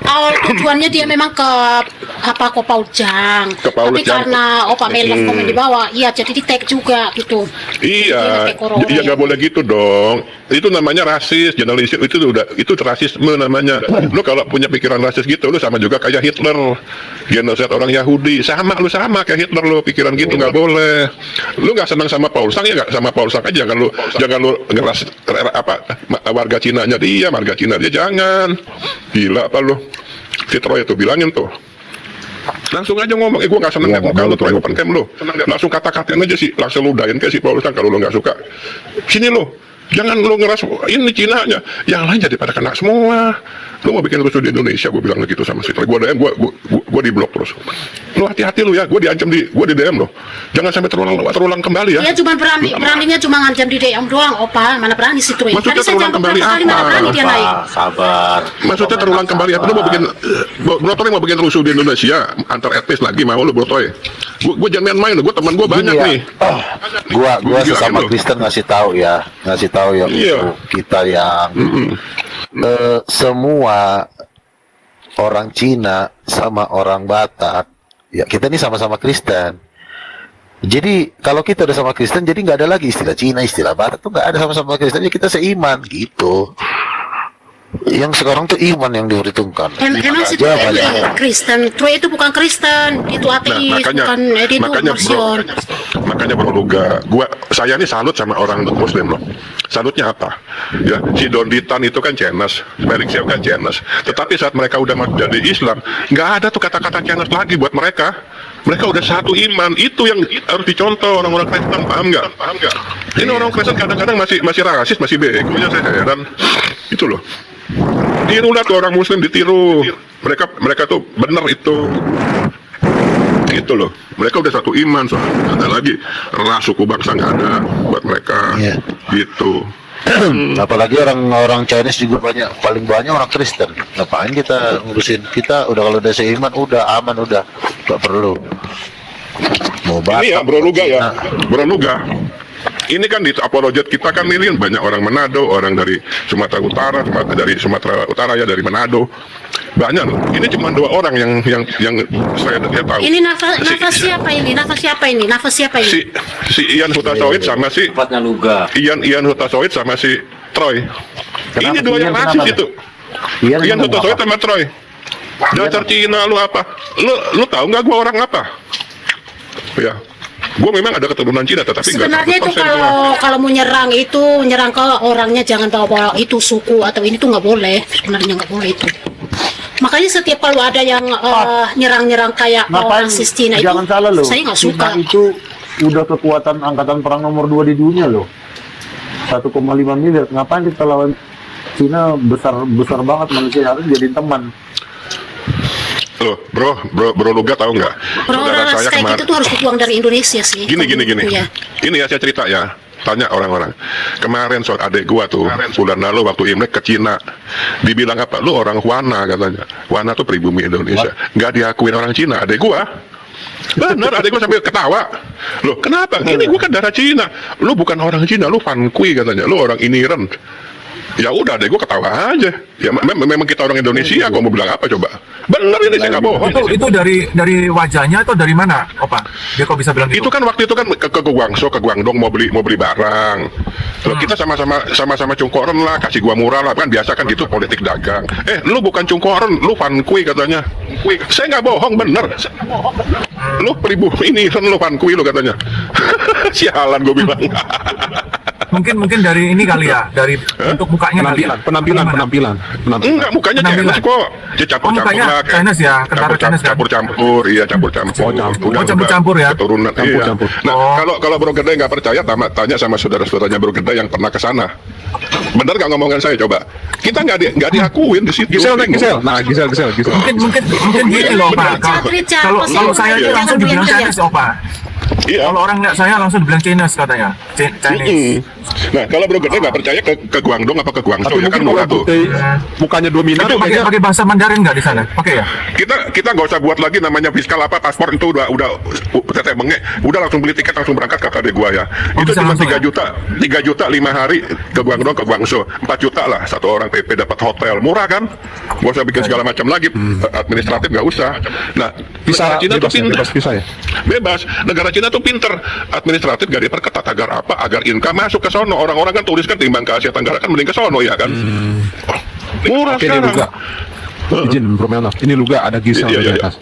Awal tujuannya dia memang ke Pak Ujang. Ke Pak Tapi Ujang. karena Opa Melon komen di bawah, iya jadi di tag juga gitu. Iya, Dia pakai iya nggak boleh gitu dong. Itu namanya rasis, generalisir itu rasisme namanya. Lu kalau punya pikiran rasis gitu, lu sama juga kayak Hitler, genosid orang Yahudi, lu sama kayak Hitler lu pikiran gitu nggak boleh. Lu nggak senang sama Paul Sang ya nggak sama Paul Sang aja, jangan lu ngeras warga Cinanya dia, marga Cina dia jangan. Gila apa lu? Si Troy itu bilangin tuh. Langsung aja ngomong, gue gak seneng Iya, liat muka nggak lu, boleh Troy open cam lu. Langsung kata-katain aja sih, langsung ludahin kayak si Paulus kan kalau lu gak suka. Sini lu, jangan lu ngeras, ini Cina-nya, yang lain jadi pada kena semua. Lu mau bikin rusuh di Indonesia, gue bilang gitu sama si Troy. Gue DM, gue di blok terus. Lu hati-hati lu ya, gue diancam gue di DM lo. Jangan sampai terulang kembali ya. Dia cuma beraninya cuma ngancam di DM doang, Opa. Mana berani sih Troy? Maksudnya Tadi saya terulang jam kembali berapa kali apa? mana berani dia naik. Sabar. Maksudnya terulang kembali apa? Lu mau bikin Bro Toy mau bikin rusuh di Indonesia antar etnis lagi mau lu Bro Toy? Gue jangan main-main, gue teman gue banyak Gini ya, nih. gua Gila, sesama gitu. Kristen ngasih tahu ya Iya. kita yang semua orang Cina sama orang Batak, ya kita ini sama-sama Kristen. Jadi kalau kita udah sama Kristen, jadi nggak ada lagi istilah Cina, istilah Batak tuh nggak ada, sama-sama Kristen. Ya kita seiman gitu. Yang sekarang tuh iman yang diperhitungkan. Emang sih Aja Troy banyak. itu Kristen. Troy itu bukan Kristen, itu ateis, bukan itu konversion. Makanya Bro Luga, saya ini salut sama orang Muslim loh. Salutnya apa? Ya, si Donditan itu kan Chinese, Merik Siau kan Chinese. Tetapi saat mereka udah masuk jadi Islam, nggak ada tuh kata-kata Chinese lagi buat mereka. Mereka udah satu iman, itu yang harus dicontoh orang-orang Kristen, paham nggak? Ini orang Kristen kadang-kadang masih rasis, masih bego, ya saya heran. Itu loh. Tiru lah tuh orang Muslim, ditiru. Mereka tuh bener itu. Gitu loh. Mereka udah satu iman, soalnya nggak ada lagi ras suku bangsa, nggak ada buat mereka. Iya. Gitu. Apalagi orang Chinese juga paling banyak orang Kristen. Ngapain kita ngurusin? Kita udah kalau udah seiman, udah aman, udah nggak perlu. Mau Batak, Ini ya Bro Luga ya, Cina. Bro Luga. Ini kan di apologet kita kan ini banyak orang Manado, orang dari Sumatera Utara, dari Sumatera Utara ya, dari Manado. Banyak loh. Ini cuma 2 orang yang saya tahu. Ini nafas siapa ini? Nafas siapa ini? Nafas siapa ini? Si Ian Hutasoid sama si Tempatnya Luga. Ian Hutasoid sama si Troy. Ini Kenapa? 2 yang Ian rasis kenapa? itu. Ian Ian ngomong Hutasoid apa? sama Troy. Dasar Cina lu apa? Lu tahu nggak gua orang apa? Ya. Gua memang ada keturunan Cina, tetapi nggak Sebenarnya itu 100% gua. kalau mau nyerang ke orangnya jangan bawa itu suku atau ini tuh nggak boleh. Sebenarnya nggak boleh itu. Makanya setiap kalau ada yang nyerang-nyerang kayak Ngapain? rasis Cina itu, Jangan salah loh. saya nggak suka. Cina itu udah kekuatan angkatan perang nomor 2 di dunia loh. 1,5 miliar. Ngapain kita lawan Cina? Besar banget, manusia harus jadi teman. Loh, bro Luga tahu nggak? Orang-orang ras kayak gitu tuh harus dibuang dari Indonesia sih. Gini. Iya. Ini ya saya cerita ya. Tanya orang-orang. Kemarin soal adik gua tuh, bulan lalu waktu Imlek ke Cina. Dibilang apa? Lu orang Wana katanya. Wana tuh pribumi Indonesia. Nggak diakuin orang Cina. Adik gua. Bener, adik gua sambil ketawa. Loh, kenapa? Ini gua kan darah Cina. Lu bukan orang Cina, lu Fan Kui katanya. Lu orang Iniren. Ya udah deh, gue ketawa aja. Ya memang kita orang Indonesia, kok mau bilang apa coba? Bener ini, saya nggak bohong. Itu dari wajahnya atau dari mana, Opa? Dia kok bisa bilang gitu? Itu kan waktu itu kan ke Guangzhou, ke Guangdong mau beli barang. Loh, kita sama-sama cungkoren lah, kasih gua murah lah, kan biasa kan gitu politik dagang. Lu bukan cungkoren, lu Fan Kui katanya. Saya nggak bohong, bener. Lu pribumi ini, lu Fan Kui lu katanya. Sialan gue bilang. Mungkin dari ini kali ya, dari untuk mukanya kali ya. penampilan. Enggak, mukanya Chinese kok. Dia campur-campur mukanya lah. Chinese ya, kentara Chinese kan? Campur-campur, iya campur-campur. Oh, campur-campur ya? Keturunan, iya. Campur-campur. Nah, kalau Bro Gede nggak percaya, tanya sama saudara-saudaranya Bro Gede yang pernah ke sana. Bener nggak ngomongan saya coba? Kita nggak diakuin di situ. Gisel. Nah, Gisel. Mungkin gini loh, Pak. Kalau saya itu langsung dibilang Chinese, Opa. Iya. Kalau orang nggak saya langsung dibilang Chinese katanya. Chinese. Nah, kalau Bro Gede nggak percaya ke Guangdong apa ke Guangzhou Tapi ya kan mungkin murah kalau tuh. mukanya dominan Itu pakai bahasa Mandarin nggak di sana? Pakai ya? Kita nggak usah buat lagi namanya fiskal apa paspor itu udah teteh bengek, udah langsung beli tiket langsung berangkat kata adik gua ya. Itu bisa cuma langsung 3 juta 5 hari ke Guangdong ke Guangzhou, 4 juta lah satu orang PP dapat hotel, murah kan? Gak usah bikin segala macam lagi, administratif nggak usah. Nah, bisa negara Cina tuh pinter. bebas visa ya. Bebas. Negara Cina tuh pinter. Administratif gak diperketat agar apa? Agar income masuk ke sono. Orang-orang kan turis kan timbang ke Asia Tenggara kan mending ke sono ya kan? Murah Oke, ini sekarang. Luga. Izin Bro Melnov. Ini Luga ada Gisel Iya. di atas.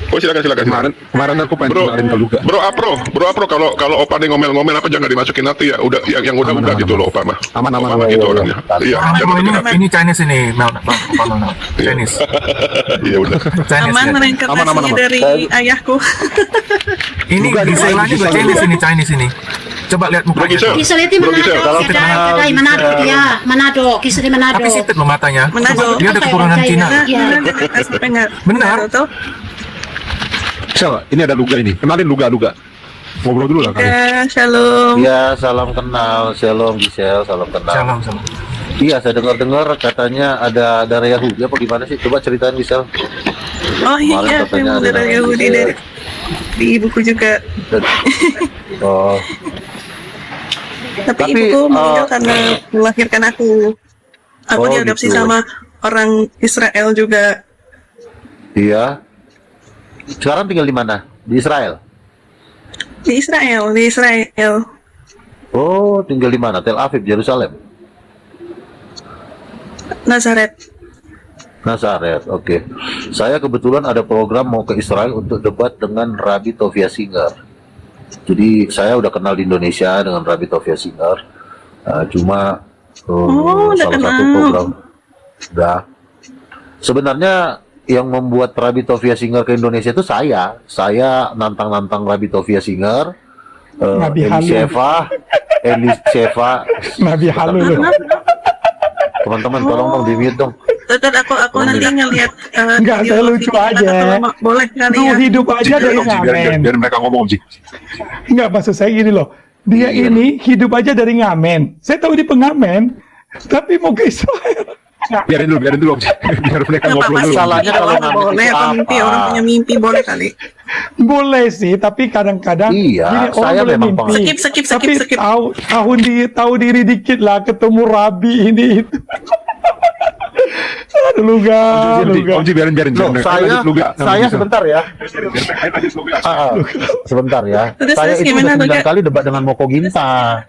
Oh silakan. Kemarin aku pengen Bro, kenalin ke Luga. bro Apro kalau Opa nih ngomel-ngomel apa jangan dimasukin nanti ya. Udah yang udah gitu loh Opa mah. Aman. Opa mah gitu orangnya. Iya, jangan Bro, nanti. ini Chinese ini, Mel. Chinese. Iya udah. Chinese. Aman Ya. reinkarnasi dari ayahku. Ini Gisela juga Chinese ini. Coba lihat Bro mukanya. Gisel. Kisah itu Bro Gisel, Manado, kedai Manado dia, Manado, kisah di Manado. Tapi sipit loh matanya. Manado. Dia ada keturunan Cina. Iya. Benar. Tuh. Sel, ini ada Luga ini. Kenalin Luga. Ngobrol dulu lah kali. Ya, shalom. Iya, salam kenal. Shalom Gisel, salam kenal. Salam. Iya, saya dengar katanya ada darah Yahudi apa gimana sih? Coba ceritain Gisel. Oh iya, Kemarin katanya saya ada dari nama Yahudi Gisel. di ibuku juga. Oh, Tapi Tapi, ibuku meninggal karena melahirkan aku. Aku Oh, diadopsi gitu. sama orang Israel juga. iya. Sekarang tinggal di mana? Di Israel. Di Israel. Oh, tinggal di mana? Tel Aviv, Yerusalem. Nazaret. Nazaret, oke. Saya kebetulan ada program mau ke Israel untuk debat dengan Rabbi Tovia Singer. Jadi saya udah kenal di Indonesia dengan Rabbi Tovia Singer. Cuma Oh, udah salah satu kenal. program. Udah. Sebenarnya yang membuat Rabbi Tovia Singer ke Indonesia itu saya. Saya nantang Rabbi Tovia Singer. Nabi Halu. Eliseva. Nabi Halu loh. Teman-teman tolong dong di-mute dong. Tetap aku nanti ngelihat. Enggak, saya lucu aja. Boleh kali Lu ya. hidup aja dari ngamen. Biar mereka ngomong, Ji. Enggak, maksud saya gini loh. Dia ini hidup aja dari ngamen. Saya tahu dia pengamen, tapi mau ke Israel. Biarin dulu, Om Ji. Biar mereka Nggak ngobrol apa-apa dulu. sih. Salahnya kalau ngamen boleh itu apa apa? mimpi orang punya mimpi boleh kali. Boleh sih, tapi kadang-kadang Iya, gini, orang saya boleh memang mimpi. Skip. Tapi tahu diri dikit lah, ketemu Rabi ini itu. Aduh, Luga. Om Ji, biarin. Loh, Mereka saya lanjut Luga. sebentar ya. Sebentar ya. Terus Saya itu gimana, udah 9 Luga? kali debat dengan Moko Ginta.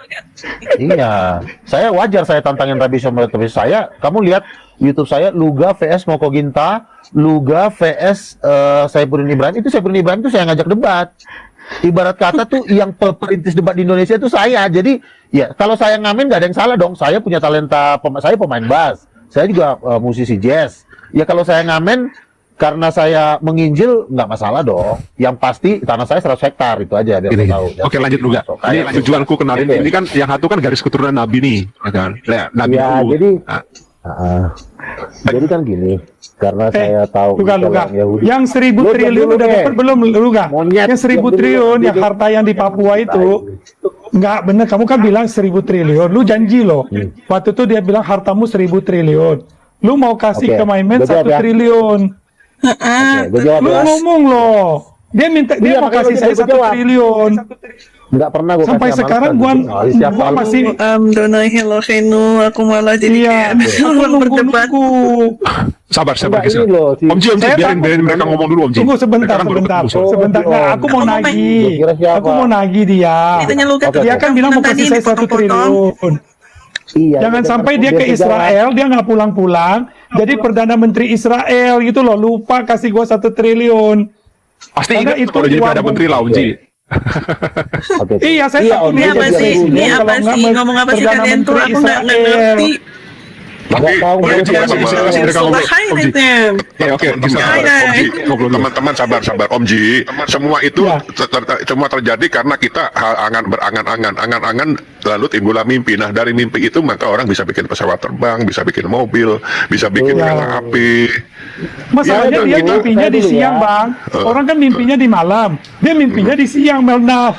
Iya. Saya wajar saya tantangin Rabbi sama tapi saya. Kamu lihat YouTube saya Luga vs Moko Ginta, Luga vs Saifuddin Ibrahim. Itu Saifuddin Ibrahim itu saya ngajak debat. Ibarat kata tuh yang perintis debat di Indonesia itu saya. Jadi ya kalau saya ngamen nggak ada yang salah dong. Saya punya talenta, saya pemain bass. Saya juga musisi jazz. Ya kalau saya ngamen karena saya menginjil nggak masalah dong. Yang pasti tanah saya 100 hektar itu aja biar Gini. lo tahu. Oke, lanjut Luga. So, Ini kayak- tujuanku kenalin. Oke. Ini kan yang satu kan garis keturunan Nabi nih, ya kan? Nabi Ya, Nuh. jadi Ah, jadi kan gini, karena saya tahu Luga. orang Yahudi. Yang 1000 Lu triliun dulu udah deh. dapat belum, Luga? Monyet. Yang 1000 Dulu, triliun, yang dulu. harta yang di Papua itu, nggak bener. Kamu kan bilang 1000 triliun. Lu janji loh. Waktu itu dia bilang hartamu 1000 triliun. Lu mau kasih Oke, ke Maimen gua jawab 1 ya. triliun. Oke, gue jawab Lu ya. ngomong loh. Dia minta, dia Iya, mau makanya kasih gua saya jawab. 1 triliun. Nggak pernah gue Sampai sekarang gua masih Donai Eloheinu, aku malah jadi iya. kayak Aku orang berdebat. nunggu. sabar, Enggak, Gisel. ini loh, Om Ji, Saya biarin takut. mereka ngomong dulu, Om Ji. Tunggu sebentar, Mereka kan baru sebentar. ketemu, Sebentar. Nah, aku mau Aku mau nagih. Gua kira siapa? Aku mau nagih dia. Ditanya Luga tuh, Dia kan bilang mau kasih saya 1 triliun. Iya, Jangan dia sampai kan dia ke kejar. Israel, dia nggak pulang-pulang. Jadi Perdana Menteri Israel gitu loh, lupa kasih gua 1 triliun. Pasti Karena ingat itu kalau jadi uang Perdana Menteri lah, Om Ji. Oke. Iya, saya takut Om, Ini dia apa jadi sih? Yahudi. Ini Kalau apa nggak sih? Ngomong apa sih Perdana kalian tuh? Menteri Aku nggak Israel. ngerti. Nggak tahu, Oke, nggak coba, tahu. coba, kasih mereka ngomong. Om Ji. Highlight them. Oke, Gisel. Hai, Om hai. Ji, ngobrol dulu. Teman-teman sabar Om Ji. Semua itu Ya. semua terjadi karena kita berangan-angan lalu timbullah mimpi. Nah dari mimpi itu maka orang bisa bikin pesawat terbang, bisa bikin mobil, bisa bikin Ya. kereta api. Masalahnya Ya, dia kita- mimpinya di dulu ya. siang, Bang. Orang kan mimpinya di malam. Dia mimpinya di siang, Melnaf.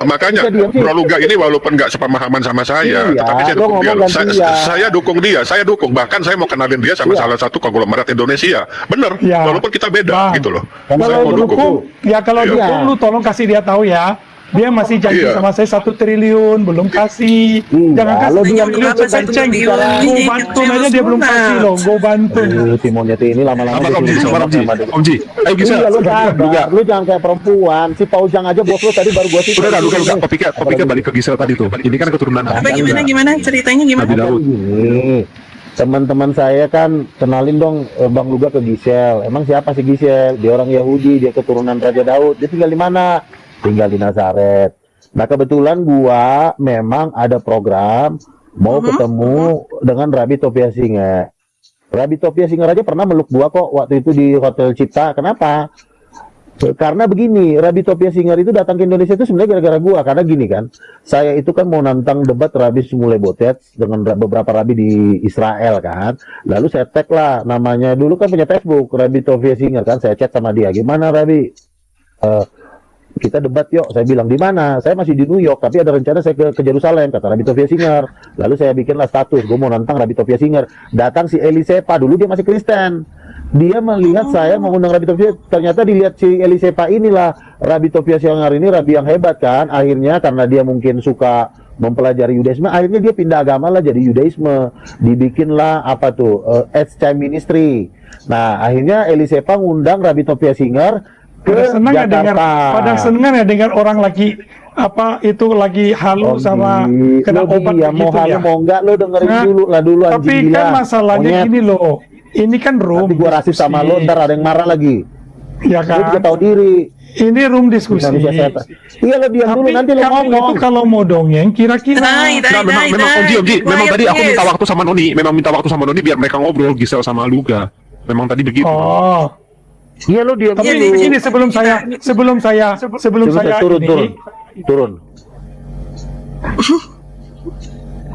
Makanya Bro Luga ini walaupun nggak sepemahaman sama saya, Iya, tetapi saya lo dukung dia. ngomong gantian. Saya dukung dia, saya dukung. Bahkan saya mau kenalin dia sama Iya. salah satu konglomerat Indonesia. Bener, Ya. walaupun kita beda Bang. gitu loh. Kalau Saya mau dukung. Dukung, ya kalau Iya. dukung lu tolong kasih dia tahu ya. Dia masih janji Iya. sama saya 1 triliun, belum kasih. Iya, Jangan kasih lo 1 bilang triliun, apa 1 kenceng. triliun? Gue bantu aja dia belum kasih loh, gue bantu. Timonnya ini lama-lama Sabar, dia Om Ji, sibuk sabar, Om Ji. sama dia. Om Ji, ayo Gisel. Iya, lu Luga. sabar, lu jangan kayak perempuan. Si Paujang aja bos lu tadi baru gua sih. Udah, Luga. Topiknya balik ke Gisel tadi tuh. Ini kan keturunan Nabi. Apa gimana ceritanya gimana? Nabi Daud. Gini, teman-teman saya kan kenalin dong Bang Luga ke Gisel. Emang siapa sih Gisel? Dia orang Yahudi, dia keturunan Raja Daud. Dia tinggal di mana? Tinggal di Nazaret. Nah kebetulan gua memang ada program mau ketemu dengan Rabi Topia Singer. Rabi Topia Singer aja pernah meluk gua kok waktu itu di Hotel Cipta. Kenapa? Karena begini, Rabi Topia Singer itu datang ke Indonesia itu sebenarnya gara-gara gua. Karena gini kan, saya itu kan mau nantang debat Rabi Simule Botet dengan beberapa Rabi di Israel kan. Lalu saya tag lah namanya, dulu kan punya Facebook Rabi Topia Singer kan, saya chat sama dia, gimana Rabi? Kita debat yuk. Saya bilang di mana? Saya masih di New York, tapi ada rencana saya ke Yerusalem, kata Rabi Topia Singer. Lalu saya bikinlah status, gue mau nantang Rabi Topia Singer. Datang si Eli Sepa, dulu dia masih Kristen. Dia melihat saya mengundang Rabi Topia, ternyata dilihat si Eli Sepa inilah Rabi Topia Singer ini Rabi yang hebat kan. Akhirnya karena dia mungkin suka mempelajari Yudaisme, akhirnya dia pindah agama lah jadi Yudaisme. Dibikinlah apa tuh Edge Time Ministry. Nah akhirnya Eli Sepa ngundang Rabi Topia Singer ke Jakarta. Pada senang ya dengar orang lagi apa itu lagi halu sama kena obat ya, mau gitu halu ya. mau enggak lo dengerin dulu Tapi anjing kan gila. masalahnya Monyet. gini loh. Ini kan room. Nanti gua rasis sama lo, ntar ada yang marah lagi. Ya Lo kan. juga tahu diri. Ini room diskusi. Manusia setan. Iya lo diam dulu, Tapi nanti lo kamu ngomong. itu kalau mau dongeng kira-kira. Nah, memang Om Ji, memang tadi aku minta waktu sama Noni, biar mereka ngobrol Gisel sama Luga. Memang tadi begitu. Oh. Iya lo diam Tapi dulu. ini sebelum saya turun.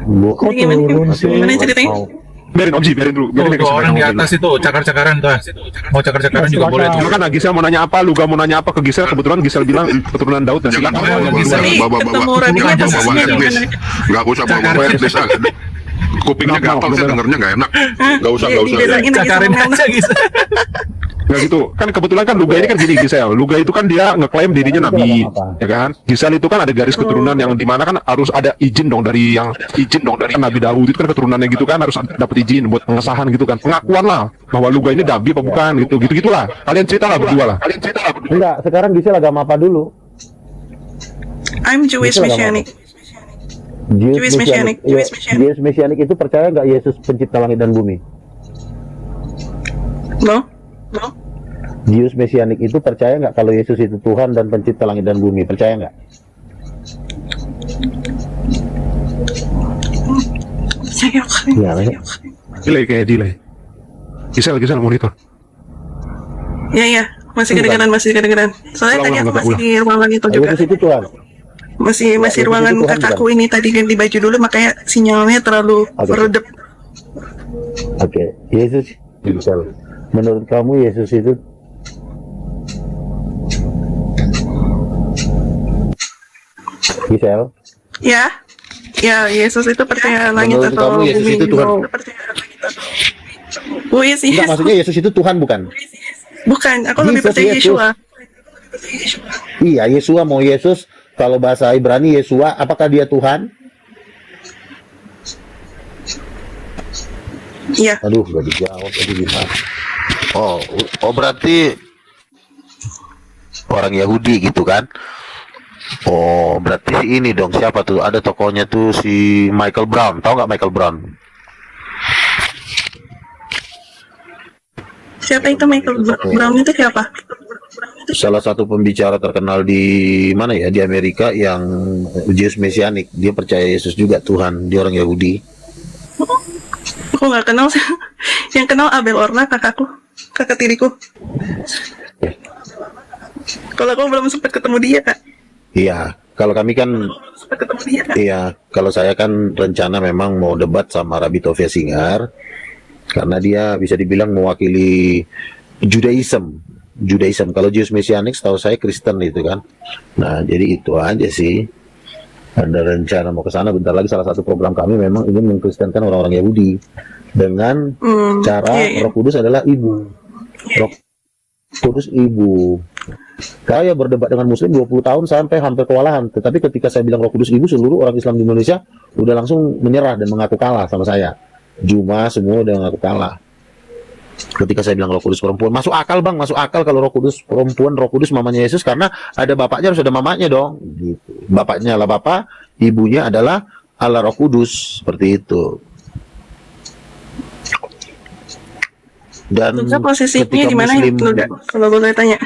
ini, kok turun sih? Gimana ceritanya? Biarin Om Ji, biarin dulu. Biarin Tuh, orang di atas itu cakar-cakaran tuh. Mau cakar-cakaran juga boleh tuh. Kan Gisel mau nanya apa, Luga mau nanya apa ke Gisel, kebetulan Gisel bilang keturunan Daud dan silakan. Ketemu Rabi aja sosinya gimana? Nggak usah bawa etnis ah. Kupingnya gatal, saya dengernya nggak enak. Nggak usah. Dibedain aja Cakarin sama aja gitu. Nggak gitu, kan kebetulan kan Luga ini kan gini Gisel. Luga itu kan dia ngeklaim dirinya nabi, ya kan? Gisel itu kan ada garis keturunan yang dimana kan harus ada izin dong dari Nabi Daud itu kan keturunannya gitu kan harus dapat izin buat pengesahan gitu kan, pengakuan lah bahwa Luga ini nabi apa bukan gitu gitulah. Kalian cerita lah berdua lah. Enggak, sekarang Gisel agama apa dulu? I'm Jewish Messianic. Jewish Messianic. Jewish Messianic itu percaya nggak Yesus pencipta langit dan bumi? No? Jewish Messianic itu percaya nggak kalau Yesus itu Tuhan dan pencipta langit dan bumi? Percaya nggak? Saya Delay kayak delay. Gisel monitor. Ya, masih kedengeran. Soalnya tadi aku masih di ruangan itu juga. Yesus itu Tuhan. Masih ruangan Tuhan, kakakku ini tadi ganti baju dulu makanya sinyalnya terlalu redup. Oke, Yesus. Gisel. Menurut kamu Yesus itu Gisel? Ya, Yesus itu percaya langit Menurut atau kamu Yesus bumi. itu Tuhan? Oh yes, Enggak, maksudnya Yesus itu Tuhan bukan? Bukan, aku lebih Jesus, percaya Yesus. Yeshua. Iya, Yesua mau Yesus. Kalau bahasa Ibrani Yesua, apakah dia Tuhan? Iya. Aduh, gak dijawab tadi gimana? Oh berarti orang Yahudi gitu kan? Oh berarti si ini dong, siapa tuh? Ada tokohnya tuh si Michael Brown. Tahu nggak Michael Brown? Siapa itu Michael Brown itu siapa? Salah satu pembicara terkenal di mana ya, di Amerika yang Jewish Messianic. Dia percaya Yesus juga Tuhan. Dia orang Yahudi. Aku nggak kenal. Yang kenal Abel Orna, kakak tiriku. Kalau aku belum sempat ketemu dia, Kak. Iya, kalau kami kan, iya, kalau saya kan rencana memang mau debat sama Rabi Topia Singer karena dia bisa dibilang mewakili Judaism. Kalau Jewish Messianic setahu saya Kristen itu kan. Nah, jadi itu aja sih. Ada rencana mau ke sana bentar lagi. Salah satu program kami memang ingin mengkristenkan orang-orang Yahudi dengan cara Roh Kudus adalah ibu. Roh Kudus ibu. Saya berdebat dengan Muslim 20 tahun sampai hampir kewalahan. Tetapi ketika saya bilang Roh Kudus ibu, seluruh orang Islam di Indonesia udah langsung menyerah dan mengaku kalah sama saya. Juma semua udah mengaku kalah. Ketika saya bilang Roh Kudus perempuan, masuk akal bang, masuk akal kalau Roh Kudus perempuan, Roh Kudus mamanya Yesus karena ada bapaknya harus ada mamanya dong. Gitu. Bapaknya adalah Bapa, ibunya adalah Allah Roh Kudus, seperti itu. Dan Luga posisinya ketika di mana Muslim Luga? Kalau boleh tanya.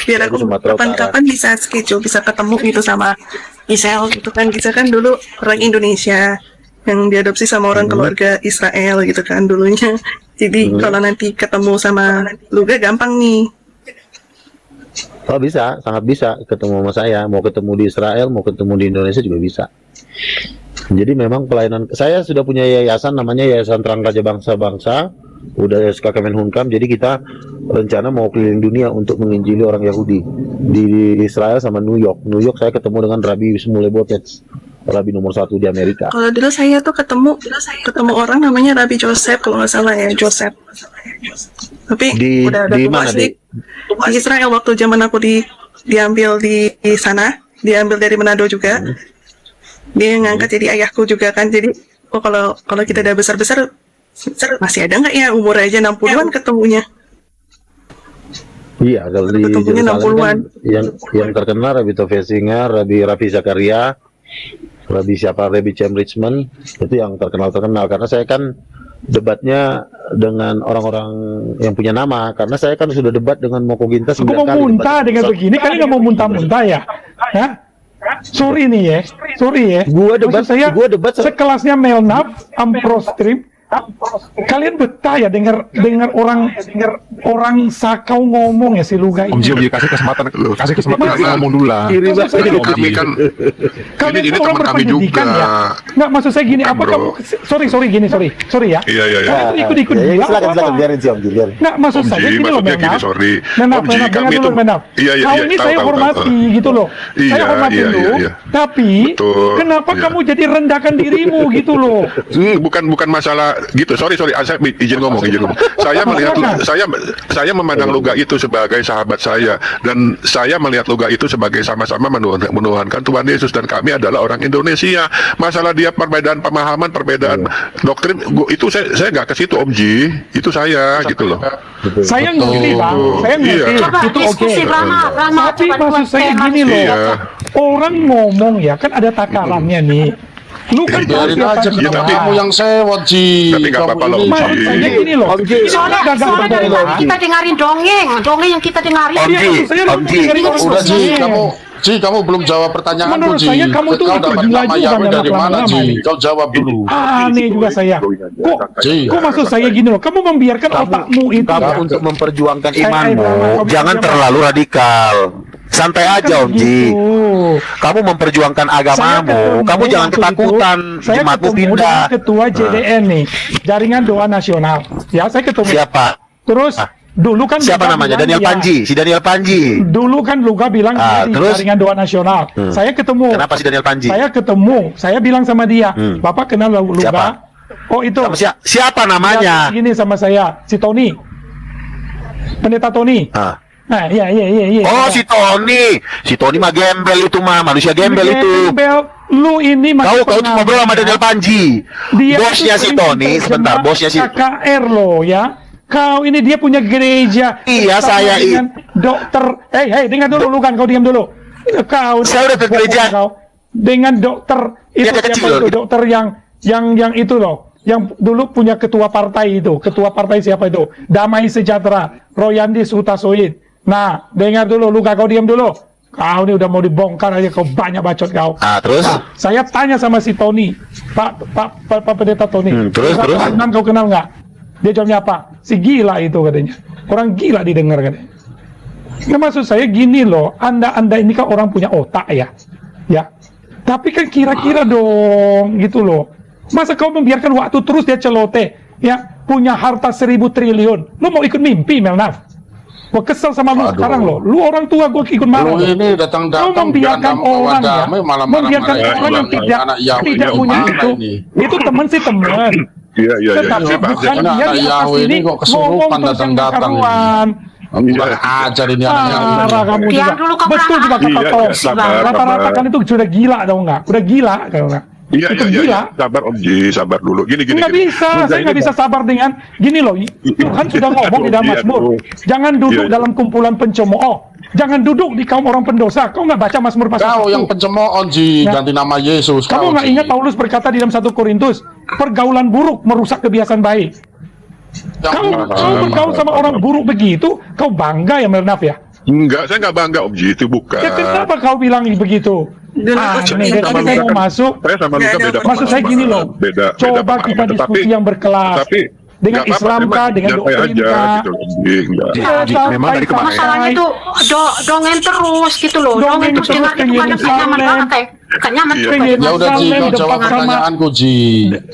Biar Saya di aku Sumatera Utara. kapan-kapan bisa schedule, bisa ketemu gitu sama Isel gitu kan. Kita kan dulu orang Indonesia yang diadopsi sama orang keluarga Israel gitu kan dulunya. Jadi kalau nanti ketemu sama Luga gampang nih. Oh bisa, sangat bisa ketemu sama saya. Mau ketemu di Israel, mau ketemu di Indonesia juga bisa. Jadi memang pelayanan, saya sudah punya yayasan namanya Yayasan Terang Raja Bangsa-Bangsa, udah SK Kemenhunkam. Jadi kita rencana mau keliling dunia untuk menginjili orang Yahudi di Israel sama New York. New York saya ketemu dengan Rabbi Shmuley Boteach, Rabbi nomor 1 di Amerika. Kalau dulu saya tuh ketemu orang namanya Rabbi Joseph kalau nggak salah ya, Joseph. Tapi udah di tua mana, sih. Di Israel waktu zaman aku diambil di sana, diambil dari Manado juga. Dia ngangkat jadi ayahku juga kan. Jadi kalau kita udah besar-besar masih ada nggak ya umur aja 60-an ketemunya. Iya, kalau di Ketemunya Yerusalem kan 60-an. yang terkenal Rabbi Tove Singer, Rabbi Raffi Zakaria, Rabbi Cem Richmond, itu yang terkenal karena saya kan debatnya dengan orang-orang yang punya nama, karena saya kan sudah debat dengan Moko Gintas 9 Aku mau kali. muntah dengan begini, kalian nggak mau muntah-muntah ya? Hah? Sorry nih ya, Gua debat, Maksud saya, gua debat sekelasnya Melnap, Amprostream, kalian betah ya dengar orang sakau ngomong ya si Luga Om ini. Ji, kasih kesempatan ngomong dulu lah. Kami kan Kalian ini tuh orang teman kami juga. berpendidikan ya. Nggak, maksud saya gini, apa Bro. kamu sorry ya. Iya. Kalian tuh ikut-ikut Ya, gila silakan apa? biarin sih Om Ji, biarin. Nggak, maksud Om saya Ji, gini loh, maksudnya gini, Menap. sorry. Menap, Om Ji, dengar kami dulu, tuh- Menap. Iya, Kau ini tahu, saya tahu, hormati tahu. gitu loh. Iya, Saya hormati iya, lu, iya. tapi Betul, kenapa iya. kamu jadi rendahkan dirimu gitu loh? Bukan masalah gitu. Sorry. Saya izin ngomong. Saya melihat saya memandang Luga itu sebagai sahabat saya, dan saya melihat Luga itu sebagai sama-sama menuhankan Tuhan Yesus, dan kami adalah orang Indonesia. Masalah dia perbedaan pemahaman, perbedaan doktrin, itu saya nggak ke situ Om Ji. Itu saya gitu loh. Saya ngerti, Bang. Saya ngerti. Iya. Coba Itu oke. diskusi Brahma, Tapi coba maksud buat saya tema gini loh. Iya. Orang ngomong ya, kan ada takarannya nih. Lu kan tahu Biarin siapa aja dia. tapi- kamu yang sewot Ji. Tapi nggak Kamu apa-apa lah, ini- Om Ji. Maksud saya gini loh. Soalnya dari tadi kita dengerin dongeng yang kita dengerin. Om Iya, Ji, maksud saya Om Ji. dengerin orang Udah Ji, ngomong. kamu belum jawab pertanyaanku Menurut Ji. saya kamu tuh Kau dapat gila nama juga Yahweh dari dalam mana lama-lama Ji? ini. Kau jawab dulu. Aneh juga saya. Kok maksud saya gini loh, kamu membiarkan otakmu itu Kamu ya? untuk memperjuangkan Saya- imanmu, saya- jangan saya- terlalu radikal. Santai aja Om Ji. Gitu. Kamu memperjuangkan Saya agamamu, ketemu kamu jangan waktu itu, ketakutan, saya jemaatmu ketemu pindah. dengan ketua JDN nih, Jaringan Doa Nasional. Ya, saya ketemu. Siapa? Terus dulu kan Siapa Luga namanya? bilang Daniel dia- Panji, si Daniel Panji. Dulu kan Luga bilang dia di terus? Jaringan Doa Nasional. Saya ketemu. Kenapa si Daniel Panji? Saya ketemu. Saya bilang sama dia, Bapak kenal Luga? Siapa? Oh itu. Sama siapa namanya? Gini sama saya, si Tony. Pendeta Tony. Nah, iya. Oh, si Tony mah gembel itu mah, manusia gembel itu. Gembel. Lu ini masih Kau tuh ngobrol sama Daniel Panji. Bosnya itu si sering Tony, terjemah sebentar, bosnya si KKR loh ya. Kau ini dia punya gereja. Iya, bersama saya dengan dokter. Dengar dulu lu kan, kau diam dulu. Kau Saya udah ke gereja. kau dengan dokter itu Dia kecil siapa loh, itu? gitu. Dokter yang itu loh. Yang dulu punya ketua partai itu. Ketua partai siapa itu? Damai Sejahtera, Royandi Sutasoid. Nah, dengar dulu, Luka, kau diam dulu. Kau ini udah mau dibongkar aja, kau banyak bacot kau. Terus? Nah, saya tanya sama si Tony, Pak Pendeta Tony. Terus? Kau kenal nggak? Dia jawabnya apa? Si gila itu katanya. Orang gila didengar katanya. Nah, maksud saya gini loh, Anda ini kan orang punya otak ya. Ya. Tapi kan kira-kira dong, gitu loh. Masa kau membiarkan waktu terus dia celoteh, ya, punya harta 1.000 triliun. Lu mau ikut mimpi, Melnaf? Gua kesel sama lu sekarang loh. Lu orang tua gua ikut marah. Lu ini datang-datang Lu membiarkan bilang orang ya, damai, malah membiarkan marah-marah. orang yang tidak punya itu. Itu teman sih teman. Iya. Tetapi Saya paham. bukan dia Anak di atas Yahweh ini ini kok kesurupan ngomong terus yang datang-datang ini. karuan. Kurang ajar ini anaknya. Parah kamu Diam juga. dulu, kau Betul juga kata Iya, kau. sabar, Rata-rata sabar. kan itu sudah gila tau nggak? Udah gila kalau nggak? Iya. Itu gila. Sabar Om Ji, sabar dulu. Gini. Nggak bisa, saya nggak bisa sabar dengan gini loh. Tuhan sudah ngomong di dalam Mazmur, jangan duduk Iya. dalam kumpulan pencemooh Jangan duduk di kaum orang pendosa. Kau nggak baca Mazmur pasal Kau 1? yang pencemooh, Ji, Nah, ganti nama Yesus. Kamu kau, nggak Ji. ingat Paulus berkata di dalam 1 Korintus, pergaulan buruk merusak kebiasaan baik. Kau bergaul sama orang buruk begitu, kau bangga ya Melnaf ya? Enggak, saya nggak bangga Om Ji, itu bukan. Ya kenapa kau bilang begitu? Dulu aku Aneh, cerita tadi saya mau masuk. Saya sama Nggak Luka ada beda. Maksud saya gini loh, Beda. coba beda kita pemahaman. diskusi yang berkelas. Tapi Dengan nggak apa-apa, Islam memang kah, dengan nyantai doktrin aja, kah? gitu loh, Om Ji. Enggak. Ya, Ji, memang dari kemarin. Masalahnya tuh dongeng terus gitu loh. Dongeng Dongeng terus terus, dengar itu pengen kadang nggak nyaman Yerusalem. banget kayak gak nyaman Iya. juga. Pengen Ya udah, Ji, Yerusalem kau depan jawab sama- pertanyaanku, Ji.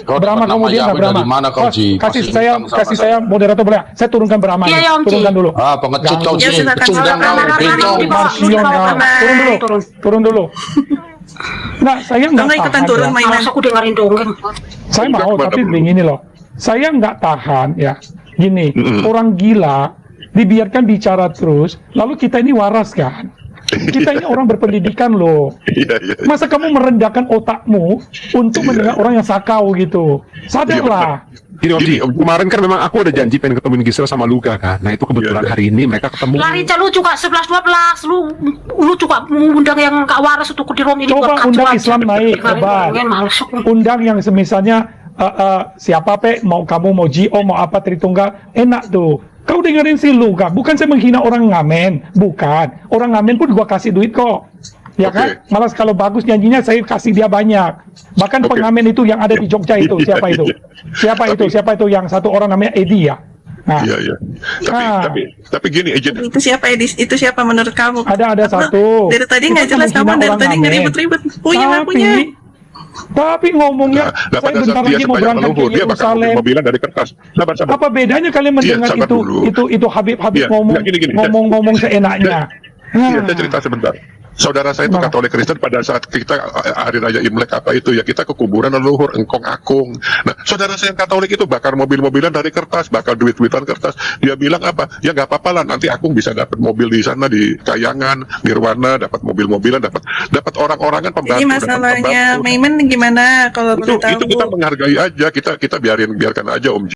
Kau Brahma dapat nama kemudian nggak Yahweh Brahma? dari mana kau, Oh, Ji? kasih Masih saya hutang sama kasih saya moderator boleh? Saya turunkan Brahma. Iya, ini. iya, Om Ji. Turunkan dulu. Ah, pengecut kau, Ya, Ji. silakan. Pecundang kau, Silakan. bencong. Di bawah, Marsion di bawah, kau. Brahma. Turun dulu. Turun dulu. Nah, saya Kau nggak nggak ikutan tahan turun ya. mainan. Males aku dengerin dongeng. Saya mau, Enggak, tapi Mbak. begini loh. Saya nggak tahan ya. Gini, orang gila dibiarkan bicara terus, lalu kita ini waras kan? Kita ini orang berpendidikan loh. Iya, iya. Masa kamu merendahkan otakmu untuk mendengar orang yang sakau gitu? Sadarlah. Gini Om Ji, kemarin kan memang aku ada janji pengen ketemuin Gisela sama Luka kan. Nah itu kebetulan Iya. hari ini mereka ketemu. Lari lu juga 11-12 lu juga mengundang yang gak waras untuk di Rom ini Coba buat undang kacau Islam aja. naik, Dengerin coba. dongeng, males aku. Undang yang semisalnya siapa mau kamu mau GO mau apa Tritunggal, enak tuh. Kau dengerin si Luka, bukan saya menghina orang ngamen, bukan. Orang ngamen pun gua kasih duit kok. Ya Oke. kan? Malas kalau bagus nyanyinya saya kasih dia banyak. Bahkan Oke. pengamen itu yang ada di Jogja itu, Iya, siapa itu? iya. Siapa itu yang satu orang namanya Edi ya? Nah, Iya, iya. Tapi gini, agent Itu siapa Edis? Itu siapa menurut kamu? ada Apa? satu. Dari tadi Kita nggak jelas menghina kamu, dari orang tadi ngamen. ngeribet-ribet. Punya nggak punya? Tapi ngomongnya, Nah, saya pada bentar saat dia lagi mau sebanyak berangkat ke leluhur, dia bakal Yerusalem. mobilan dari kertas. Sabar. Apa bedanya kalian mendengar sabar dulu. itu Habib Iya, ngomong nggak, gini. ngomong seenaknya? Iya, saya cerita sebentar. Saudara saya itu Gimana? Katolik Kristen pada saat kita hari raya Imlek apa itu ya kita ke kuburan leluhur engkong akung. Nah, saudara saya yang Katolik itu bakar mobil-mobilan dari kertas, bakar duit-duitan kertas. Dia bilang apa? Ya nggak apa-apa lah, nanti akung bisa dapat mobil di sana di Kayangan, Nirwana, dapat mobil-mobilan, dapat orang-orangan pembantu. Jadi dapat masalahnya pembantu. Maiman gimana kalau boleh tahu? Itu kita menghargai aja, kita biarkan aja Om